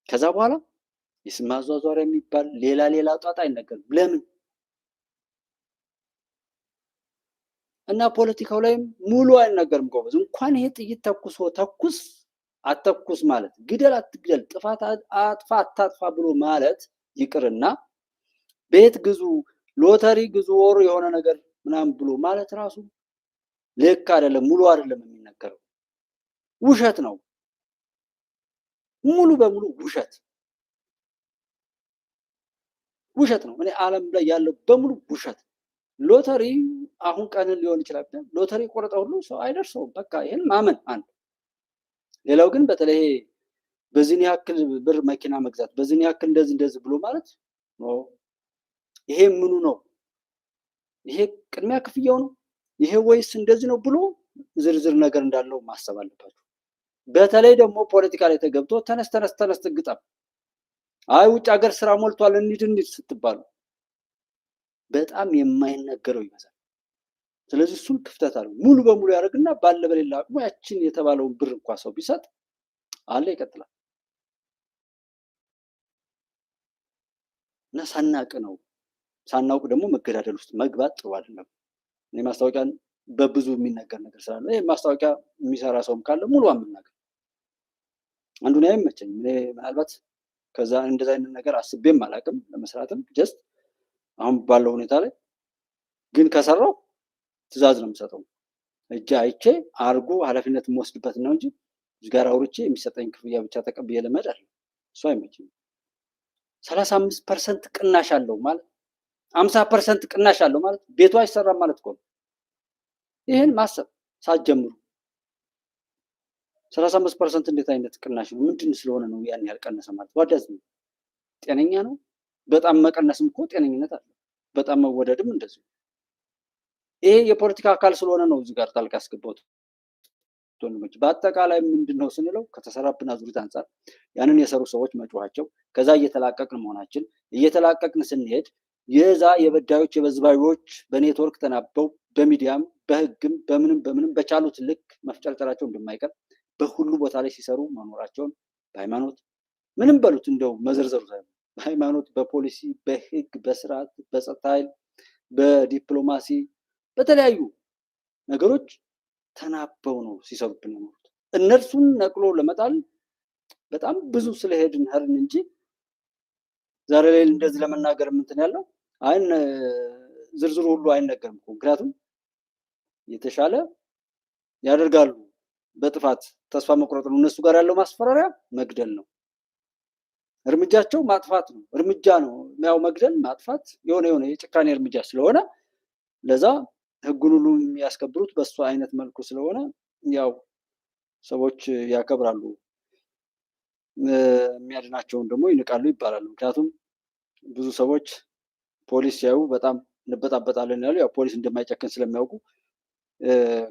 S2: ከዛ በኋላ የስም ማዟዟሪያ የሚባል ሌላ ጣጣ አይነገርም። ለምን? እና ፖለቲካው ላይም ሙሉ አይነገርም ጎበዝ። እንኳን ይሄ ጥይት ተኩሶ ተኩስ አተኩስ ማለት ግደል አትግደል፣ ጥፋት አጥፋ አታጥፋ ብሎ ማለት ይቅርና ቤት ግዙ፣ ሎተሪ ግዙ ወር የሆነ ነገር ምናምን ብሎ ማለት ራሱ ልክ አይደለም፣ ሙሉ አይደለም የሚነገረው። ውሸት ነው። ሙሉ በሙሉ ውሸት ነው። እኔ ዓለም ላይ ያለው በሙሉ ውሸት። ሎተሪ አሁን ቀንን ሊሆን ይችላል። ሎተሪ ቆረጠ ሁሉ ሰው አይደርሰውም። በቃ ይሄን ማመን አንድ። ሌላው ግን በተለይ በዚህ ያክል ብር መኪና መግዛት፣ በዚህ ያክል እንደዚህ ብሎ ማለት ነው። ይሄ ምኑ ነው? ይሄ ቅድሚያ ክፍያው ነው ይሄ ወይስ እንደዚህ ነው ብሎ ዝርዝር ነገር እንዳለው ማሰብ አለባችሁ። በተለይ ደግሞ ፖለቲካ ላይ ተገብቶ ተነስ ግጠም፣ አይ ውጭ ሀገር ስራ ሞልቷል እንሂድ ስትባሉ በጣም የማይነገረው ይመስላል። ስለዚህ እሱን ክፍተት አለው ሙሉ በሙሉ ያደርግና ባለ በሌላ አቅሙ ያችን የተባለውን ብር እንኳን ሰው ቢሰጥ አለ ይቀጥላል። እና ሳናውቅ ደግሞ መገዳደል ውስጥ መግባት ጥሩ አይደለም። እኔ ማስታወቂያን በብዙ የሚነገር ነገር ስላለ ይሄ ማስታወቂያ የሚሰራ ሰውም ካለ ሙሉ አምናገር አንዱን አይመቸኝም። እኔ ምናልባት ከዛ እንደዛ አይነት ነገር አስቤም አላውቅም ለመስራትም ጀስት አሁን ባለው ሁኔታ ላይ ግን ከሰራው ትዕዛዝ ነው የምሰጠው። እጅ አይቼ አርጎ ኃላፊነት የምወስድበት ነው እንጂ እዚህ ጋር አውርቼ የሚሰጠኝ ክፍያ ብቻ ተቀብዬ ለመሄድ አይደለም። እሱ አይመችም። 35% ቅናሽ አለው ማለት 50% ቅናሽ አለው ማለት ቤቱ አይሰራም ማለት እኮ ነው። ይሄን ማሰብ ሳትጀምሩ 35% እንዴት አይነት ቅናሽ ነው? ምንድን ስለሆነ ነው ያን ያልቀነሰ ማለት? ዋዳዝ ነው? ጤነኛ ነው? በጣም መቀነስም እኮ ጤነኝነት አለ። በጣም መወደድም እንደዚህ። ይሄ የፖለቲካ አካል ስለሆነ ነው እዚህ ጋር ጣልቃ ያስገባሁት። በአጠቃላይ ምንድነው ስንለው ከተሰራብን አዙሪት አንፃር ያንን የሰሩ ሰዎች መጮሃቸው፣ ከዛ እየተላቀቅን መሆናችን፣ እየተላቀቅን ስንሄድ የዛ የበዳዮች የበዝባዮች በኔትወርክ ተናበው በሚዲያም በህግም በምንም በቻሉት ልክ መፍጨርጨራቸው እንደማይቀር በሁሉ ቦታ ላይ ሲሰሩ መኖራቸውን በሃይማኖት ምንም በሉት እንደው መዘርዘሩ ሳይሆን በሃይማኖት፣ በፖሊሲ፣ በህግ፣ በስርዓት፣ በጸጥታ ኃይል፣ በዲፕሎማሲ በተለያዩ ነገሮች ተናበው ነው ሲሰሩብን የኖሩት። እነርሱን ነቅሎ ለመጣል በጣም ብዙ ስለሄድን ሄድን እንጂ ዛሬ ላይ እንደዚህ ለመናገር እንትን ያለው አይን ዝርዝሩ ሁሉ አይነገርም እኮ። ምክንያቱም የተሻለ ያደርጋሉ። በጥፋት ተስፋ መቁረጥ ነው። እነሱ ጋር ያለው ማስፈራሪያ መግደል ነው። እርምጃቸው ማጥፋት ነው። እርምጃ ነው ያው መግደል ማጥፋት የሆነ የጭካኔ እርምጃ ስለሆነ ለዛ ህጉን ሁሉ የሚያስከብሩት በሱ አይነት መልኩ ስለሆነ ያው ሰዎች ያከብራሉ፣ የሚያድናቸውን ደግሞ ይንቃሉ ይባላሉ። ምክንያቱም ብዙ ሰዎች ፖሊስ ሲያዩ በጣም እንበጣበጣለን ያሉ ያው ፖሊስ እንደማይጨክን ስለሚያውቁ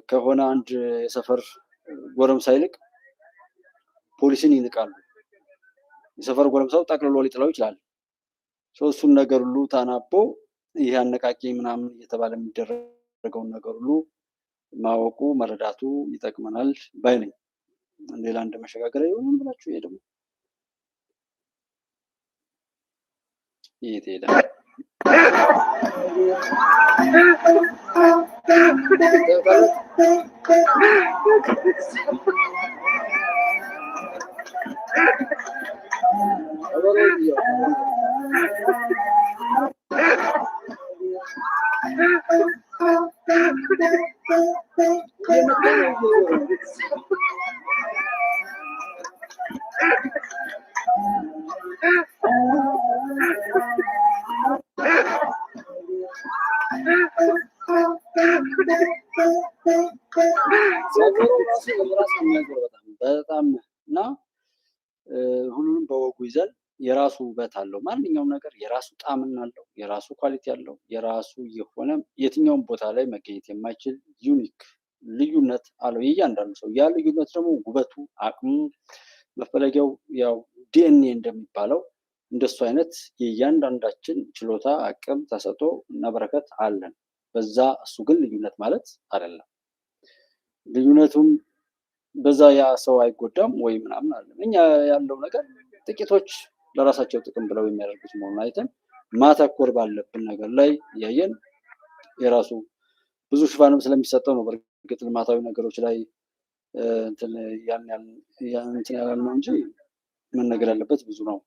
S2: ከሆነ አንድ የሰፈር ጎረምሳ ይልቅ ፖሊስን ይንቃሉ። የሰፈር ጎረምሳው ጠቅልሎ ሊጥለው ይችላል። እሱን ነገር ሁሉ ታናቦ ይህ አነቃቂ ምናምን እየተባለ የሚደረገውን ነገር ሁሉ ማወቁ መረዳቱ ይጠቅመናል ባይ ነኝ። ሌላ እንደ መሸጋገሪያ ይሆናል ብላችሁ ይሄ ደግሞ ይሄ በጣም እና ሁሉንም በወጉ ይዘን የራሱ ውበት አለው። ማንኛውም ነገር የራሱ ጣዕምና አለው፣ የራሱ ኳሊቲ አለው፣ የራሱ የሆነ የትኛውም ቦታ ላይ መገኘት የማይችል ዩኒክ ልዩነት አለው የእያንዳንዱ ሰው። ያ ልዩነት ደግሞ ውበቱ፣ አቅሙ፣ መፈለጊያው ያው ዲኤንኤ እንደሚባለው እንደሱ አይነት የእያንዳንዳችን ችሎታ፣ አቅም፣ ተሰጥኦ እና በረከት አለን። በዛ እሱ ግን ልዩነት ማለት አይደለም። ልዩነቱም በዛ ያ ሰው አይጎዳም ወይ ምናምን አለ። እኛ ያለው ነገር ጥቂቶች ለራሳቸው ጥቅም ብለው የሚያደርጉት መሆኑን አይተን ማተኮር ባለብን ነገር ላይ እያየን የራሱ ብዙ ሽፋንም ስለሚሰጠው ነው። በእርግጥ ልማታዊ ነገሮች ላይ እንትን ያለ ነው እንጂ መነገር ያለበት ብዙ ነው።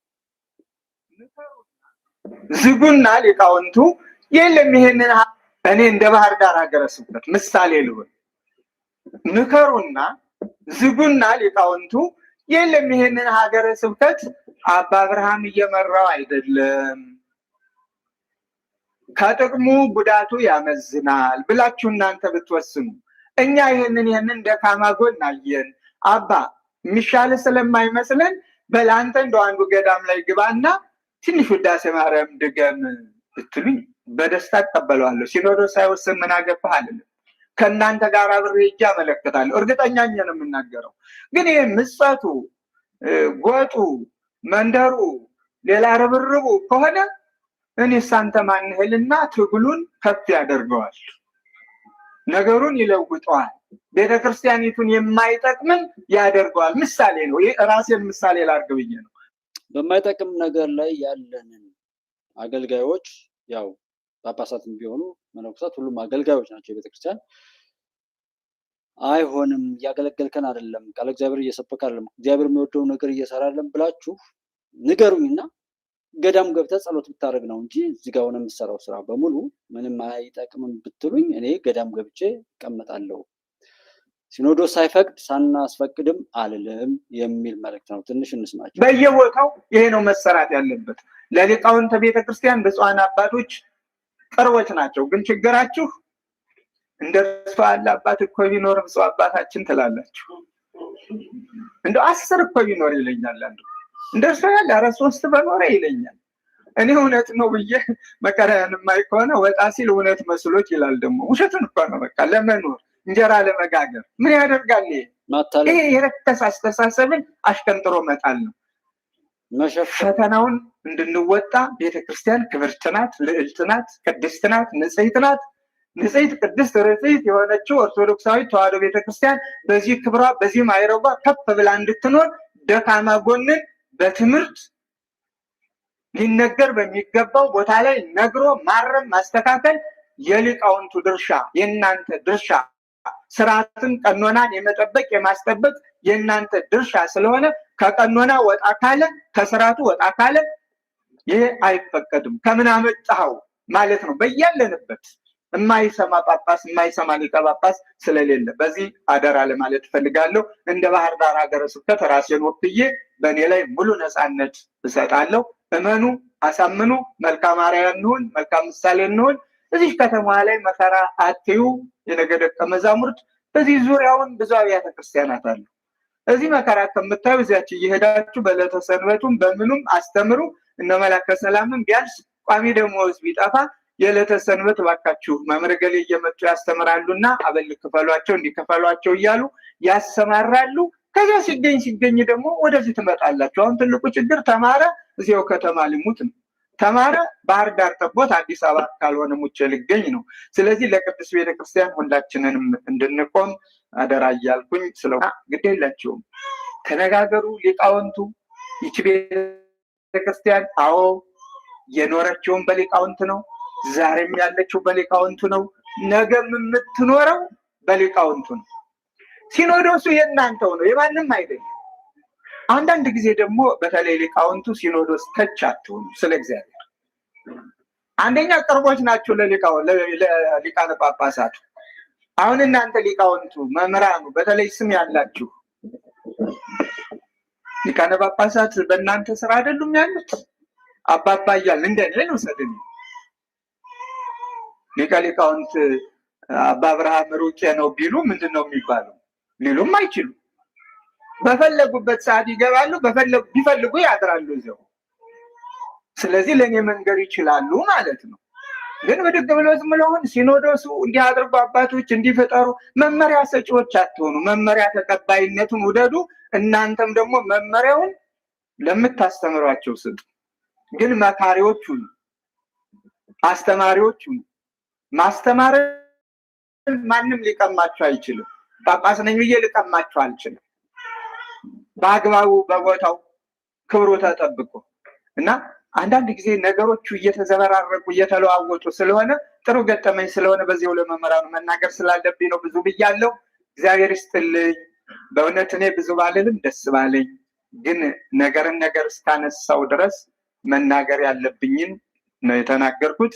S6: ዝጉና ሊቃውንቱ የለም ይሄንን እኔ እንደ ባህር ዳር ሀገረ ስብከት ምሳሌ ልሆን ምከሩና ዝጉና ሊቃውንቱ የለም ይሄንን ሀገረ ስብከት አባ አብርሃም እየመራው አይደለም፣ ከጥቅሙ ጉዳቱ ያመዝናል ብላችሁ እናንተ ብትወስኑ፣ እኛ ይሄንን ደካማ ጎን አየን። አባ የሚሻል ስለማይመስለን በላንተ እንደው አንዱ ገዳም ላይ ግባና ትንሽ ውዳሴ ማርያም ድገም ብትሉኝ በደስታ እቀበለዋለሁ። ሲኖዶስ ሳይወስን ምን አገባህ አልልም። ከእናንተ ጋር አብሬ ሄጄ አመለክታለሁ። እርግጠኛ ነኝ ነው የምናገረው። ግን ይሄ ምጸቱ፣ ጎጡ፣ መንደሩ፣ ሌላ ርብርቡ ከሆነ እኔስ አንተ ማንህልና ትግሉን ከፍ ያደርገዋል፣ ነገሩን ይለውጠዋል፣ ቤተክርስቲያኒቱን የማይጠቅምን ያደርገዋል። ምሳሌ ነው ይሄ፣ ራሴን ምሳሌ ላድርግ ብዬ ነው።
S2: በማይጠቅም ነገር ላይ ያለንን አገልጋዮች ያው ጳጳሳትም ቢሆኑ መነኮሳት ሁሉም አገልጋዮች ናቸው የቤተክርስቲያን። አይሆንም እያገለገልከን አይደለም፣ ቃለ እግዚአብሔር እየሰበከ አይደለም፣ እግዚአብሔር የሚወደው ነገር እየሰራ አይደለም ብላችሁ ንገሩኝና ገዳም ገብተህ ጸሎት ብታደርግ ነው እንጂ እዚህ ጋር ሆነ የምትሰራው ስራ በሙሉ ምንም አይጠቅምም ብትሉኝ እኔ ገዳም ገብቼ እቀመጣለሁ። ሲኖዶስ ሳይፈቅድ ሳናስፈቅድም አልልም የሚል መልእክት ነው። ትንሽ እንስማቸው።
S6: በየቦታው ይሄ ነው መሰራት ያለበት። ለሊቃውንተ ቤተክርስቲያን ብፁዓን አባቶች ቅርቦች ናቸው። ግን ችግራችሁ እንደርሱ ያለ አባት እኮ ቢኖር ብፁዕ አባታችን ትላላችሁ። እንደው 10 እኮ ቢኖር ይለኛል አንዱ፣ እንደርሱ ያለ 3 በኖረ ይለኛል። እኔ እውነት ነው ብዬ መከራያን የማይ ከሆነ ወጣ ሲል እውነት መስሎት ይላል። ደግሞ ውሸቱን እኮ ነው። በቃ ለመኖር እንጀራ ለመጋገር ምን ያደርጋል? ይሄ የረከሰ አስተሳሰብን አሽቀንጥሮ መጣል ነው። ፈተናውን እንድንወጣ ቤተክርስቲያን ክብርት ናት፣ ልዕልት ናት፣ ቅድስት ናት፣ ንጽሕት ናት። ንጽሕት ቅድስት ርጽሕት የሆነችው ኦርቶዶክሳዊት ተዋሕዶ ቤተክርስቲያን በዚህ ክብሯ በዚህ ማይረጓ ከፍ ብላ እንድትኖር ደካማ ጎንን በትምህርት ሊነገር በሚገባው ቦታ ላይ ነግሮ ማረም ማስተካከል የሊቃውንቱ ድርሻ፣ የእናንተ ድርሻ፣ ስርዓትን ቀኖናን የመጠበቅ የማስጠበቅ የእናንተ ድርሻ ስለሆነ ከቀኖና ወጣ ካለ ከስርዓቱ ወጣ ካለ ይሄ አይፈቀድም። ከምን አመጣኸው ማለት ነው። በያለንበት የማይሰማ ጳጳስ የማይሰማ ሊቀ ጳጳስ ስለሌለ በዚህ አደራ ለማለት እፈልጋለሁ። እንደ ባህር ዳር ሀገረ ስብከት ራሴን ወክዬ በእኔ ላይ ሙሉ ነፃነት እሰጣለሁ። እመኑ፣ አሳምኑ፣ መልካም አርአያ እንሁን፣ መልካም ምሳሌ እንሁን። እዚህ ከተማ ላይ መከራ አትዩ። የነገ ደቀ መዛሙርት በዚህ ዙሪያውን ብዙ አብያተ ክርስቲያናት አሉ። እዚህ መከራ ከምታዩ እዚያች እየሄዳችሁ በዕለተ ሰንበቱም በምኑም አስተምሩ። እነ መላከ ሰላምን ቢያንስ ቋሚ ደመወዝ ቢጠፋ የዕለተ ሰንበት እባካችሁ መምህር ገሌ እየመጡ ያስተምራሉና አበል ክፈሏቸው እንዲከፈሏቸው እያሉ ያሰማራሉ። ከዚያ ሲገኝ ደግሞ ወደዚህ ትመጣላችሁ። አሁን ትልቁ ችግር ተማረ እዚያው ከተማ ልሙት ነው። ተማረ ባህር ዳር ጠቦት አዲስ አበባ ካልሆነ ሙቼ ልገኝ ነው። ስለዚህ ለቅዱስ ቤተክርስቲያን ሁላችንንም እንድንቆም አደራ እያልኩኝ ስለሆነ ግድ የላቸውም ተነጋገሩ ሊቃውንቱ። ይቺ ቤተክርስቲያን አዎ የኖረችውን በሊቃውንት ነው፣ ዛሬም ያለችው በሊቃውንቱ ነው፣ ነገም የምትኖረው በሊቃውንቱ ነው። ሲኖዶሱ የእናንተው ነው፣ የማንም አይደለም። አንዳንድ ጊዜ ደግሞ በተለይ ሊቃውንቱ ሲኖዶስ ተች አትሆኑ። ስለ እግዚአብሔር አንደኛ ቅርቦች ናቸው ለሊቃነ ጳጳሳቱ። አሁን እናንተ ሊቃውንቱ መምህራኑ በተለይ ስም ያላችሁ ሊቃነ ጳጳሳት በእናንተ ስራ አይደሉም ያሉት? አባባ እያልን እንደኔ ልውሰድን ሊቀ ሊቃውንት አባ አብርሃም ሩቄ ነው ቢሉ ምንድን ነው የሚባለው? ሊሉም አይችሉም። በፈለጉበት ሰዓት ይገባሉ፣ ቢፈልጉ ያድራሉ እዚያው። ስለዚህ ለእኔ መንገር ይችላሉ ማለት ነው። ግን ብድግ ብሎ ዝም ብለውን ሲኖዶሱ እንዲህ አድርጎ አባቶች እንዲፈጠሩ መመሪያ ሰጪዎች አትሆኑ። መመሪያ ተቀባይነቱን ውደዱ። እናንተም ደግሞ መመሪያውን ለምታስተምሯቸው ስጡ። ግን መካሪዎች ሁኑ፣ አስተማሪዎች ሁኑ። ማስተማርን ማንም ሊቀማቸው አይችልም። ጳጳስ ነኝ ብዬ ልቀማቸው አልችልም። በአግባቡ በቦታው ክብሩ ተጠብቆ እና አንዳንድ ጊዜ ነገሮቹ እየተዘበራረቁ እየተለዋወጡ ስለሆነ ጥሩ ገጠመኝ ስለሆነ በዚያው ለመምህራኑ መናገር ስላለብኝ ነው። ብዙ ብያለሁ። እግዚአብሔር ይስጥልኝ። በእውነት እኔ ብዙ ባልልም ደስ ባለኝ፣ ግን ነገር እስካነሳው ድረስ መናገር ያለብኝን ነው የተናገርኩት።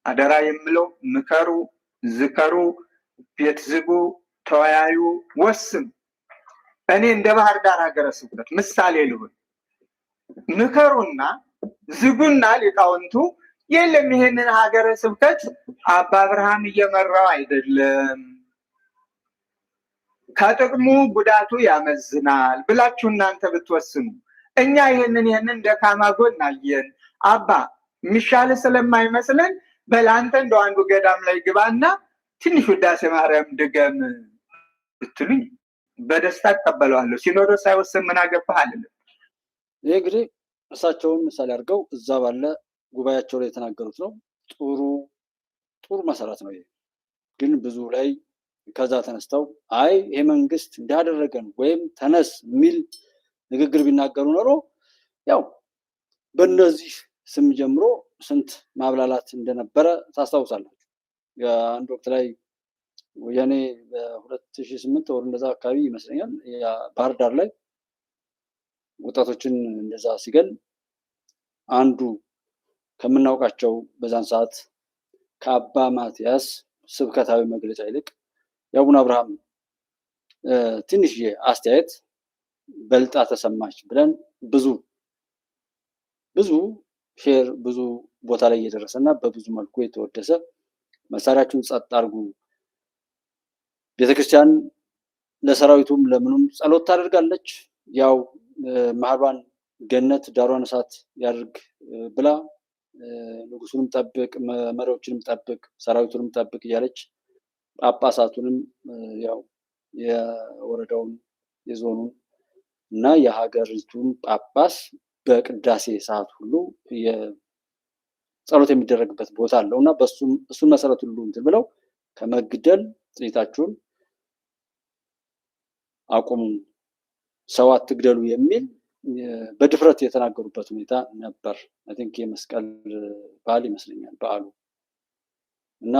S6: አደራ የምለው ምከሩ፣ ዝከሩ፣ ቤት ዝጉ፣ ተወያዩ፣ ወስኑ። እኔ እንደ ባህር ዳር ሀገረ ስብከት ምሳሌ ልሁን፣ ምከሩና ዝጉና ሊቃውንቱ የለም ይሄንን ሀገረ ስብከት አባ አብርሃም እየመራው አይደለም፣ ከጥቅሙ ጉዳቱ ያመዝናል ብላችሁ እናንተ ብትወስኑ፣ እኛ ይሄንን ደካማ ጎን አየን፣ አባ የሚሻል ስለማይመስለን በላንተ እንደው አንዱ ገዳም ላይ ግባና ትንሽ ውዳሴ ማርያም ድገም ብትሉኝ በደስታ እቀበለዋለሁ። ሲኖዶስ ሳይወስን ምን አገባህ አልልም።
S2: ይህ እንግዲህ እሳቸውን ምሳሌ አድርገው እዛ ባለ ጉባኤያቸው ላይ የተናገሩት ነው። ጥሩ መሰረት ነው። ይሄ ግን ብዙ ላይ ከዛ ተነስተው አይ ይሄ መንግስት እንዳደረገን ወይም ተነስ የሚል ንግግር ቢናገሩ ኖሮ ያው በእነዚህ ስም ጀምሮ ስንት ማብላላት እንደነበረ ታስታውሳላችሁ። የአንድ ወቅት ላይ ወያኔ በ2008 ወር እንደዛ አካባቢ ይመስለኛል ባህር ዳር ላይ ወጣቶችን እንደዛ ሲገል አንዱ ከምናውቃቸው በዛን ሰዓት ከአባ ማትያስ ስብከታዊ መግለጫ ይልቅ የአቡነ አብርሃም ትንሽዬ አስተያየት በልጣ ተሰማች ብለን ብዙ ሼር ብዙ ቦታ ላይ እየደረሰ እና በብዙ መልኩ የተወደሰ መሳሪያችሁን ጸጥ አድርጉ፣ ቤተክርስቲያን ለሰራዊቱም ለምኑም ጸሎት ታደርጋለች፣ ያው መሀሏን ገነት ዳሯን እሳት ያድርግ ብላ ንጉሱንም ጠብቅ፣ መሪዎችንም ጠብቅ፣ ሰራዊቱንም ጠብቅ እያለች ጳጳሳቱንም ያው የወረዳውን የዞኑን እና የሀገሪቱን ጳጳስ በቅዳሴ ሰዓት ሁሉ ጸሎት የሚደረግበት ቦታ አለው እና እሱን መሰረት ሁሉ እንትን ብለው ከመግደል ጥይታችሁን አቁሙ፣ ሰው አትግደሉ የሚል በድፍረት የተናገሩበት ሁኔታ ነበር። አይ ቲንክ የመስቀል በዓል ይመስለኛል በዓሉ እና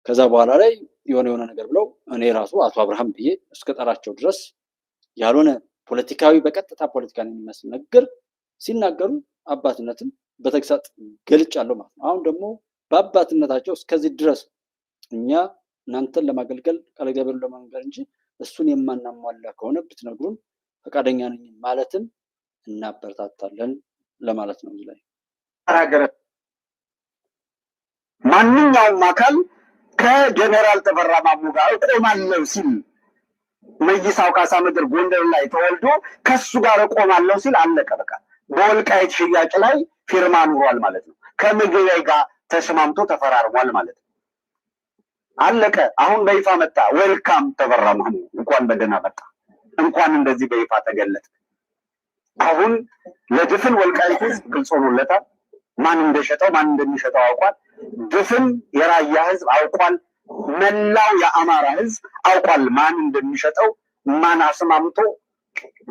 S2: ከዛ በኋላ ላይ የሆነ ነገር ብለው እኔ ራሱ አቶ አብርሃም ብዬ እስከጠራቸው ድረስ ያልሆነ ፖለቲካዊ በቀጥታ ፖለቲካን የሚመስል ነገር ሲናገሩ አባትነትን በተግሳጽ ገልጫለሁ ማለት ነው። አሁን ደግሞ በአባትነታቸው እስከዚህ ድረስ እኛ እናንተን ለማገልገል ቃለ እግዚአብሔርን ለማገልገል እንጂ እሱን የማናሟላ ከሆነ ብትነግሩን ፈቃደኛ ነኝ ማለትን እናበረታታለን ለማለት ነው። ላይ
S4: ማንኛውም አካል ከጀነራል ተፈራ ማሞ ጋር እቆማለሁ ሲል መይሳው ካሳ ምድር ጎንደር ላይ ተወልዶ ከሱ ጋር እቆማለሁ ሲል አለቀ በቃ። በወልቃይት ሽያጭ ላይ ፊርማ ኑሯል ማለት ነው። ከምግበይ ጋር ተስማምቶ ተፈራርሟል ማለት ነው። አለቀ። አሁን በይፋ መጣ። ዌልካም ተፈራ ማሞ፣ እንኳን በደህና መጣ፣ እንኳን እንደዚህ በይፋ ተገለጠ። አሁን ለድፍን ወልቃይት ህዝብ ግልጽ ሆኖለታል። ማን እንደሸጠው ማን እንደሚሸጠው አውቋል። ድፍን የራያ ህዝብ አውቋል። መላው የአማራ ህዝብ አውቋል። ማን እንደሚሸጠው ማን አስማምቶ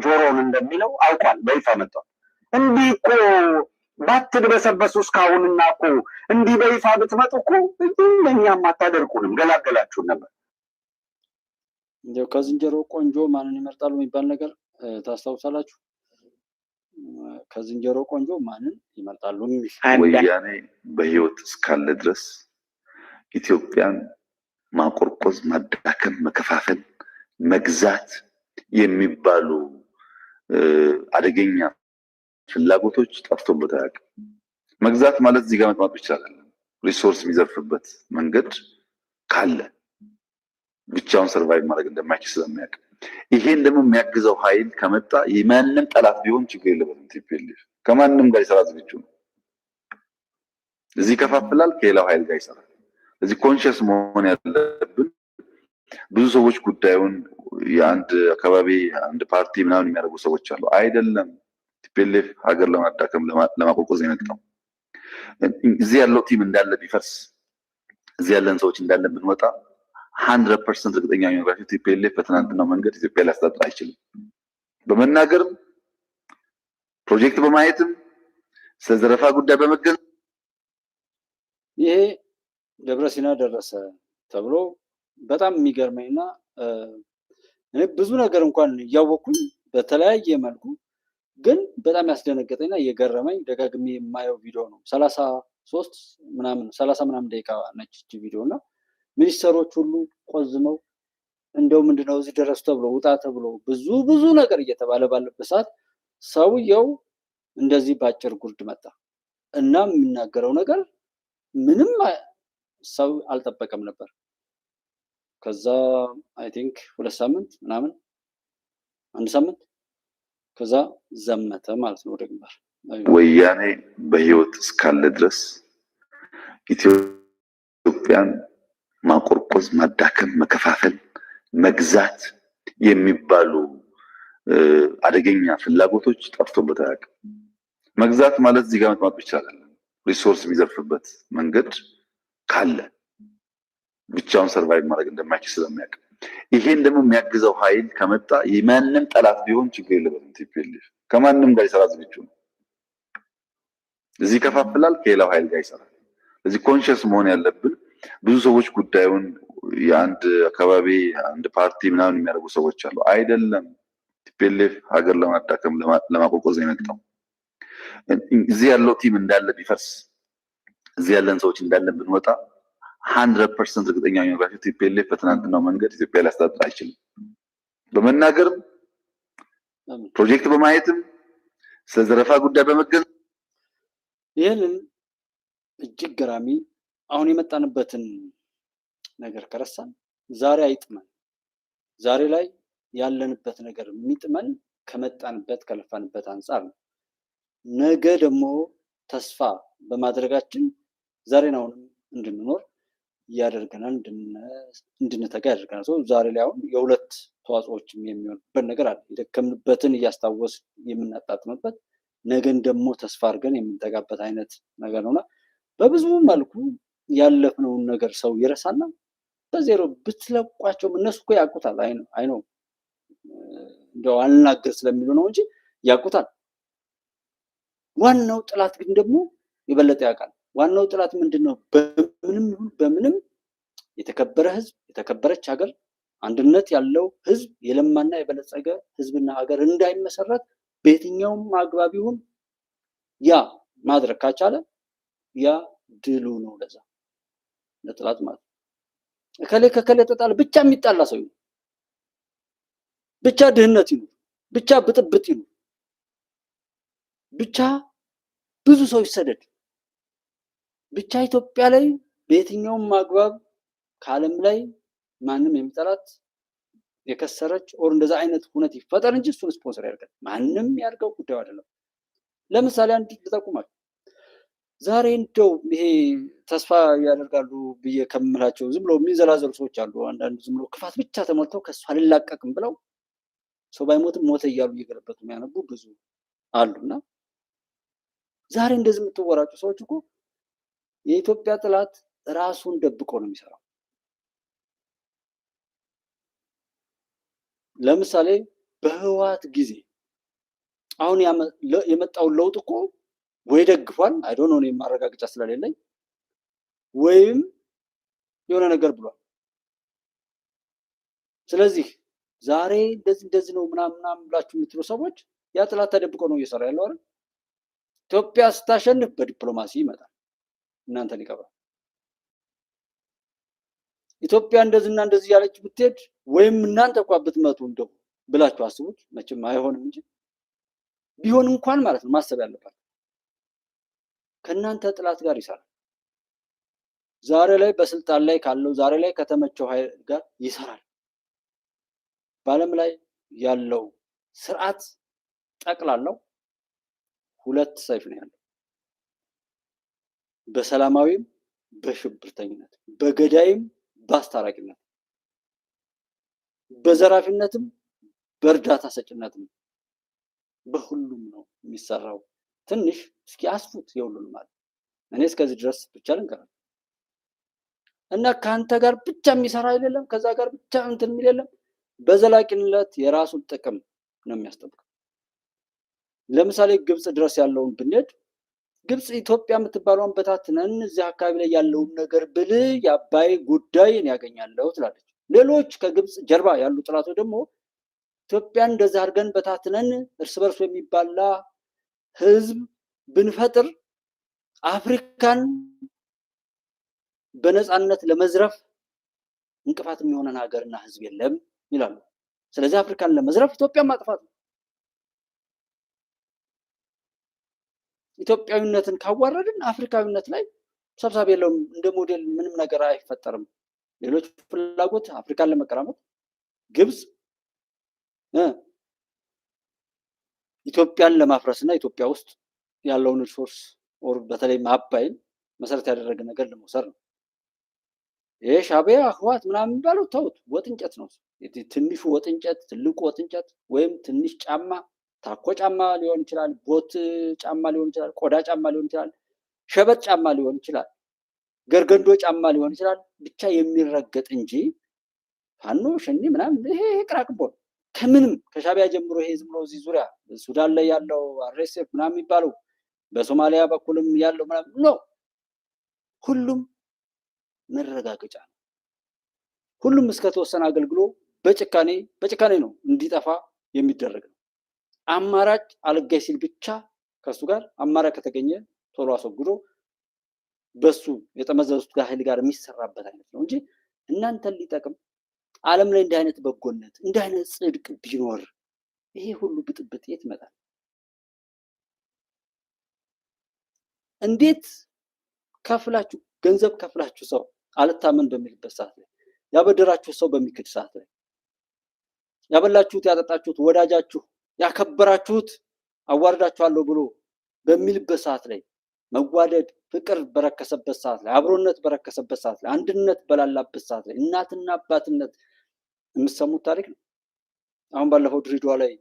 S4: ጆሮውን እንደሚለው አውቋል። በይፋ መጥቷል። እንዲህ እኮ ባትድበሰበሱ እስካሁንና እኮ እንዲህ በይፋ ብትመጡ እኮ እኛም አታደርቁንም፣ ገላገላችሁን ነበር።
S2: እንደው ከዝንጀሮ ቆንጆ ማንን ይመርጣሉ የሚባል ነገር ታስታውሳላችሁ? ከዝንጀሮ ቆንጆ ማንን ይመርጣሉ?
S5: ወያኔ በህይወት እስካለ ድረስ ኢትዮጵያን ማቆርቆዝ፣ ማዳከም፣ መከፋፈል፣ መግዛት የሚባሉ አደገኛ ፍላጎቶች ጠፍቶበት አያውቅም። መግዛት ማለት እዚህ ጋር መጥማት ብቻ አይደለም። ሪሶርስ የሚዘርፍበት መንገድ ካለ ብቻውን ሰርቫይቭ ማድረግ እንደማይችል ስለሚያውቅ ይሄን ደግሞ የሚያግዘው ኃይል ከመጣ የማንም ጠላት ቢሆን ችግር የለበትም። ቲፒኤልኤፍ ከማንም ጋር ይሰራ ዝግጁ ነው። እዚህ ይከፋፍላል፣ ከሌላው ኃይል ጋር ይሰራል። እዚህ ኮንሽስ መሆን ያለብን ብዙ ሰዎች ጉዳዩን የአንድ አካባቢ አንድ ፓርቲ ምናምን የሚያደርጉ ሰዎች አሉ። አይደለም። ቲፒኤልኤፍ ሀገር ለማዳከም ለማቆርቆዝ የመጣው እዚህ ያለው ቲም እንዳለ ቢፈርስ እዚህ ያለን ሰዎች እንዳለ ብንወጣ 100% እርግጠኛ ነኝ ቲፒኤልኤፍ በትናንትናው መንገድ ኢትዮጵያ ሊያስተዳድር አይችልም። በመናገርም ፕሮጀክት በማየትም ስለ ዘረፋ ጉዳይ በመገንዘብ
S2: ይሄ ደብረ ሲና ደረሰ ተብሎ በጣም የሚገርመኝና እኔ ብዙ ነገር እንኳን እያወቅኩኝ በተለያየ መልኩ ግን በጣም ያስደነገጠኝና የገረመኝ ደጋግሜ የማየው ቪዲዮ ነው። 30 ምናምን ደቂቃ ነች ቪዲዮ እና ሚኒስተሮች ሁሉ ቆዝመው እንደው ምንድነው እዚህ ድረስ ተብሎ ውጣ ተብሎ ብዙ ነገር እየተባለ ባለበት ሰዓት ሰውየው እንደዚህ ባጭር ጉርድ መጣ እና የሚናገረው ነገር ምንም ሰው አልጠበቀም ነበር። ከዛ አይ ቲንክ 2 ሳምንት ምናምን 1 ሳምንት ከዛ ዘመተ ማለት ነው ወደ ግንባር።
S5: ወያኔ በህይወት እስካለ ድረስ ኢትዮጵያን ማቆርቆዝ፣ ማዳከም፣ መከፋፈል፣ መግዛት የሚባሉ አደገኛ ፍላጎቶች ጠፍቶበት አያውቅም። መግዛት ማለት እዚህ ጋር መጥማት ብቻ አይደለም። ሪሶርስ የሚዘርፍበት መንገድ ካለ ብቻውን ሰርቫይቭ ማድረግ እንደማይችል ስለሚያውቅ ይሄን ደግሞ የሚያግዘው ኃይል ከመጣ የማንም ጠላት ቢሆን ችግር የለበትም። ቲፒኤልኤፍ ከማንም ጋር ይሰራ ዝግጁ ነው። እዚህ ከፋፍላል፣ ከሌላው ኃይል ጋር ይሰራል። ስለዚህ ኮንሽስ መሆን ያለብን ብዙ ሰዎች ጉዳዩን የአንድ አካባቢ አንድ ፓርቲ ምናምን የሚያደርጉ ሰዎች አሉ። አይደለም። ቲፒኤልኤፍ ሀገር ለማዳከም ለማቆቆዝ የመጣው እዚህ ያለው ቲም እንዳለ ቢፈርስ እዚህ ያለን ሰዎች እንዳለ ብንወጣ 100% እርግጠኛ ነኝ ቲፒኤልኤፍ በትናንትናው መንገድ ኢትዮጵያ ሊያስተዳድር አይችልም። በመናገርም ፕሮጀክት በማየትም ስለ ዘረፋ ጉዳይ በመገንዘብ
S2: ይህንን እጅግ ገራሚ አሁን የመጣንበትን ነገር ከረሳን ዛሬ አይጥመን። ዛሬ ላይ ያለንበት ነገር የሚጥመን ከመጣንበት ከለፋንበት አንጻር ነው። ነገ ደግሞ ተስፋ በማድረጋችን ዛሬን አሁንም እንድንኖር ያደርገናል፣ እንድንተጋ ያደርገናል። ዛሬ ላይ አሁን የሁለት ተዋጽኦችም የሚሆንበት ነገር አለ። የደከምንበትን እያስታወስ የምናጣጥምበት፣ ነገን ደግሞ ተስፋ አድርገን የምንተጋበት አይነት ነገር ነውና በብዙ መልኩ ያለፍነውን ነገር ሰው ይረሳና በዜሮ ብትለቋቸው እነሱ እኮ ያውቁታል። አይ ነው እንደው አልናገር ስለሚሉ ነው እንጂ ያውቁታል። ዋናው ጥላት ግን ደግሞ የበለጠ ያውቃል። ዋናው ጥላት ምንድነው? በምንም የተከበረ ህዝብ፣ የተከበረች ሀገር፣ አንድነት ያለው ህዝብ፣ የለማና የበለጸገ ህዝብና ሀገር እንዳይመሰረት በየትኛውም አግባብ ይሁን ያ ማድረግ ካቻለ ያ ድሉ ነው። ለዛ ለጥላት ማለት ከከለ ተጣለ ብቻ የሚጣላ ሰው ይሁን፣ ብቻ ድህነት ይሁን፣ ብቻ ብጥብጥ ይሁን፣ ብቻ ብዙ ሰው ይሰደድ፣ ብቻ ኢትዮጵያ ላይ በየትኛውም አግባብ ከዓለም ላይ ማንም የሚጠላት የከሰረች ኦር እንደዛ አይነት ሁነት ይፈጠር እንጂ እሱን ስፖንሰር ያደርጋል። ማንም ያድርገው ጉዳዩ አይደለም። ለምሳሌ አንድ ልጠቁማችሁ። ዛሬ እንደው ይሄ ተስፋ ያደርጋሉ ብዬ ከምላቸው ዝም ብሎ የሚዘላዘሉ ሰዎች አሉ። አንዳንድ ዝም ብሎ ክፋት ብቻ ተሞልተው ከሱ አልላቀቅም ብለው ሰው ባይሞትም ሞተ እያሉ እየገለበጡ የሚያነቡ ብዙ አሉና ዛሬ እንደዚህ የምትወራጩ ሰዎች እኮ የኢትዮጵያ ጥላት ራሱን ደብቆ ነው የሚሰራው። ለምሳሌ በህወሓት ጊዜ አሁን የመጣውን ለውጥ እኮ ወይ ደግፏል፣ አይ ዶንት ኖ ማረጋገጫ ስለሌለኝ፣ ወይም የሆነ ነገር ብሏል። ስለዚህ ዛሬ እንደዚህ ነው ምናምን ብላችሁ የምትሉ ሰዎች ያ ጥላት ተደብቆ ነው እየሰራ ያለው አይደል? ኢትዮጵያ ስታሸንፍ በዲፕሎማሲ ይመጣል፣ እናንተን ይቀብራል። ኢትዮጵያ እንደዚህና እንደዚህ ያለች ብትሄድ ወይም እናንተ እንኳን ብትመጡ እንደው ብላችሁ አስቡት። መቼም አይሆንም እንጂ ቢሆን እንኳን ማለት ነው ማሰብ ያለባችሁ ከእናንተ ጥላት ጋር ይሰራል። ዛሬ ላይ በስልጣን ላይ ካለው ዛሬ ላይ ከተመቸው ኃይል ጋር ይሰራል። በዓለም ላይ ያለው ስርዓት ጠቅላላው ሁለት ሰይፍ ነው ያለው። በሰላማዊም በሽብርተኝነት፣ በገዳይም በአስታራቂነት፣ በዘራፊነትም በእርዳታ ሰጭነትም በሁሉም ነው የሚሰራው። ትንሽ እስኪ አስፉት የሁሉንም ማለት እኔ እስከዚህ ድረስ ብቻ ልንገራችሁ እና ከአንተ ጋር ብቻ የሚሰራ አይደለም፣ ከዛ ጋር ብቻ እንትን የሚል የለም። በዘላቂነት የራሱን ጥቅም ነው የሚያስጠብቀው። ለምሳሌ ግብጽ ድረስ ያለውን ብንሄድ ግብጽ ኢትዮጵያ የምትባለውን በታትነን እዚህ አካባቢ ላይ ያለውን ነገር ብል የአባይ ጉዳይን ያገኛለሁ ትላለች። ሌሎች ከግብጽ ጀርባ ያሉ ጥላቶች ደግሞ ኢትዮጵያን እንደዚህ አድርገን በታትነን እርስ በርሱ የሚባላ ህዝብ ብንፈጥር አፍሪካን በነፃነት ለመዝረፍ እንቅፋት የሚሆነን ሀገርና ህዝብ የለም ይላሉ። ስለዚህ አፍሪካን ለመዝረፍ ኢትዮጵያን ማጥፋት ነው። ኢትዮጵያዊነትን ካዋረድን አፍሪካዊነት ላይ ሰብሳቢ የለውም። እንደ ሞዴል ምንም ነገር አይፈጠርም። ሌሎች ፍላጎት አፍሪካን ለመቀራመት ግብጽ ኢትዮጵያን ለማፍረስና ኢትዮጵያ ውስጥ ያለውን ሪሶርስ ኦር በተለይ አባይን መሰረት ያደረገ ነገር ለመውሰድ ነው። ይሄ ሻዕቢያ ህወሓት ምናምን የሚባለው ተውት፣ ወጥ እንጨት ነው። ትንሹ ወጥ እንጨት፣ ትልቁ ወጥ እንጨት ወይም ትንሽ ጫማ፣ ታኮ ጫማ ሊሆን ይችላል፣ ቦት ጫማ ሊሆን ይችላል፣ ቆዳ ጫማ ሊሆን ይችላል፣ ሸበጥ ጫማ ሊሆን ይችላል፣ ገርገንዶ ጫማ ሊሆን ይችላል። ብቻ የሚረገጥ እንጂ ፋኖ ሸኔ ምናምን ይሄ ቅራቅቦ ከምንም ከሻዕቢያ ጀምሮ ይሄ ዝም ብሎ እዚህ ዙሪያ ሱዳን ላይ ያለው አርኤስኤፍ ምናምን የሚባለው በሶማሊያ በኩልም ያለው ምናምን ነው። ሁሉም መረጋገጫ ነው። ሁሉም እስከተወሰነ አገልግሎ በጭካኔ ነው እንዲጠፋ የሚደረግ ነው። አማራጭ አልጋይ ሲል ብቻ ከሱ ጋር አማራጭ ከተገኘ ቶሎ አስወግዶ በሱ የጠመዘዙት ኃይል ጋር የሚሰራበት አይነት ነው እንጂ እናንተን ሊጠቅም ዓለም ላይ እንዲህ አይነት በጎነት እንዲህ አይነት ጽድቅ ቢኖር ይሄ ሁሉ ብጥብጥ የት ይመጣል? እንዴት ከፍላችሁ ገንዘብ ከፍላችሁ ሰው አልታመን በሚልበት ሰዓት ላይ ያበደራችሁ ሰው በሚክድ ሰዓት ላይ ያበላችሁት ያጠጣችሁት ወዳጃችሁ ያከበራችሁት አዋርዳችኋለሁ ብሎ በሚልበት ሰዓት ላይ መዋደድ ፍቅር በረከሰበት ሰዓት ላይ አብሮነት በረከሰበት ሰዓት ላይ አንድነት በላላበት ሰዓት ላይ እናትና አባትነት የምትሰሙት ታሪክ ነው። አሁን ባለፈው ድሬዳዋ ላይ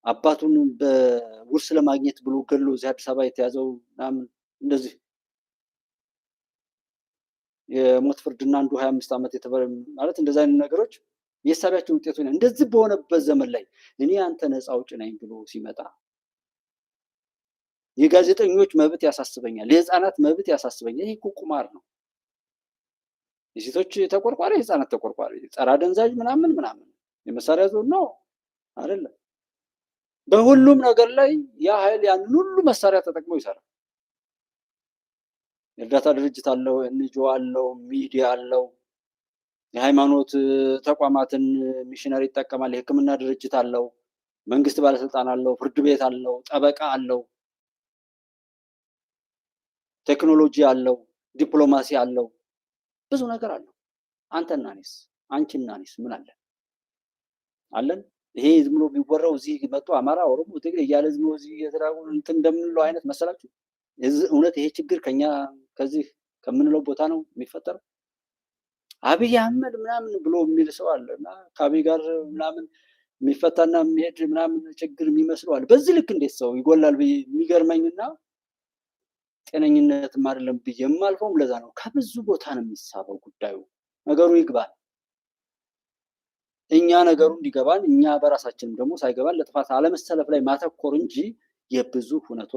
S2: አባቱን በውርስ ለማግኘት ብሎ ገሎ እዚህ አዲስ አበባ የተያዘው ምናምን እንደዚህ የሞት ፍርድና አንዱ 25 ዓመት የተበረ ማለት እንደዛ አይነት ነገሮች የሳቢያቸው ውጤቱ ነው። እንደዚህ በሆነበት ዘመን ላይ እኔ አንተ ነፃ አውጪ ነኝ ብሎ ሲመጣ የጋዜጠኞች መብት ያሳስበኛል፣ የህፃናት መብት ያሳስበኛል። ይሄ ቁማር ነው። የሴቶች ተቆርቋሪ፣ የህፃናት ተቆርቋሪ፣ ጸረ አደንዛዥ ምናምን የመሳሪያ ዞን ነው አይደለም። በሁሉም ነገር ላይ ያ ኃይል ያንን ሁሉ መሳሪያ ተጠቅሞ ይሰራል። የእርዳታ ድርጅት አለው፣ ኤንጂኦ አለው፣ ሚዲያ አለው፣ የሃይማኖት ተቋማትን ሚሽነሪ ይጠቀማል፣ የህክምና ድርጅት አለው፣ መንግስት ባለስልጣን አለው፣ ፍርድ ቤት አለው፣ ጠበቃ አለው፣ ቴክኖሎጂ አለው፣ ዲፕሎማሲ አለው፣ ብዙ ነገር አለው። አንተና እኔስ አንቺና እኔስ ምን አለን? ይሄ ዝም ብሎ ቢወራው እዚህ መጥቶ አማራ፣ ኦሮሞ፣ ትግሬ እያለ ዝም ብሎ እዚህ የተራው እንትን እንደምንለው አይነት መሰላችሁ? እውነት ይሄ ችግር ከኛ ከዚህ ከምንለው ቦታ ነው የሚፈጠረው? አብይ አህመድ ምናምን ብሎ የሚል ሰው አለ እና ከአብይ ጋር ምናምን የሚፈታና የሚሄድ ምናምን ችግር የሚመስለው አለ። በዚህ ልክ እንዴት ሰው ይጎላል ብዬ የሚገርመኝና ጤነኝነትም አይደለም ብዬ የማልፈውም ለዛ ነው። ከብዙ ቦታ ነው የሚሳበው ጉዳዩ። ነገሩ ይግባል፣ እኛ ነገሩ እንዲገባን እኛ በራሳችንም ደግሞ ሳይገባን ለጥፋት አለመሰለፍ ላይ ማተኮር እንጂ የብዙ ሁነቶች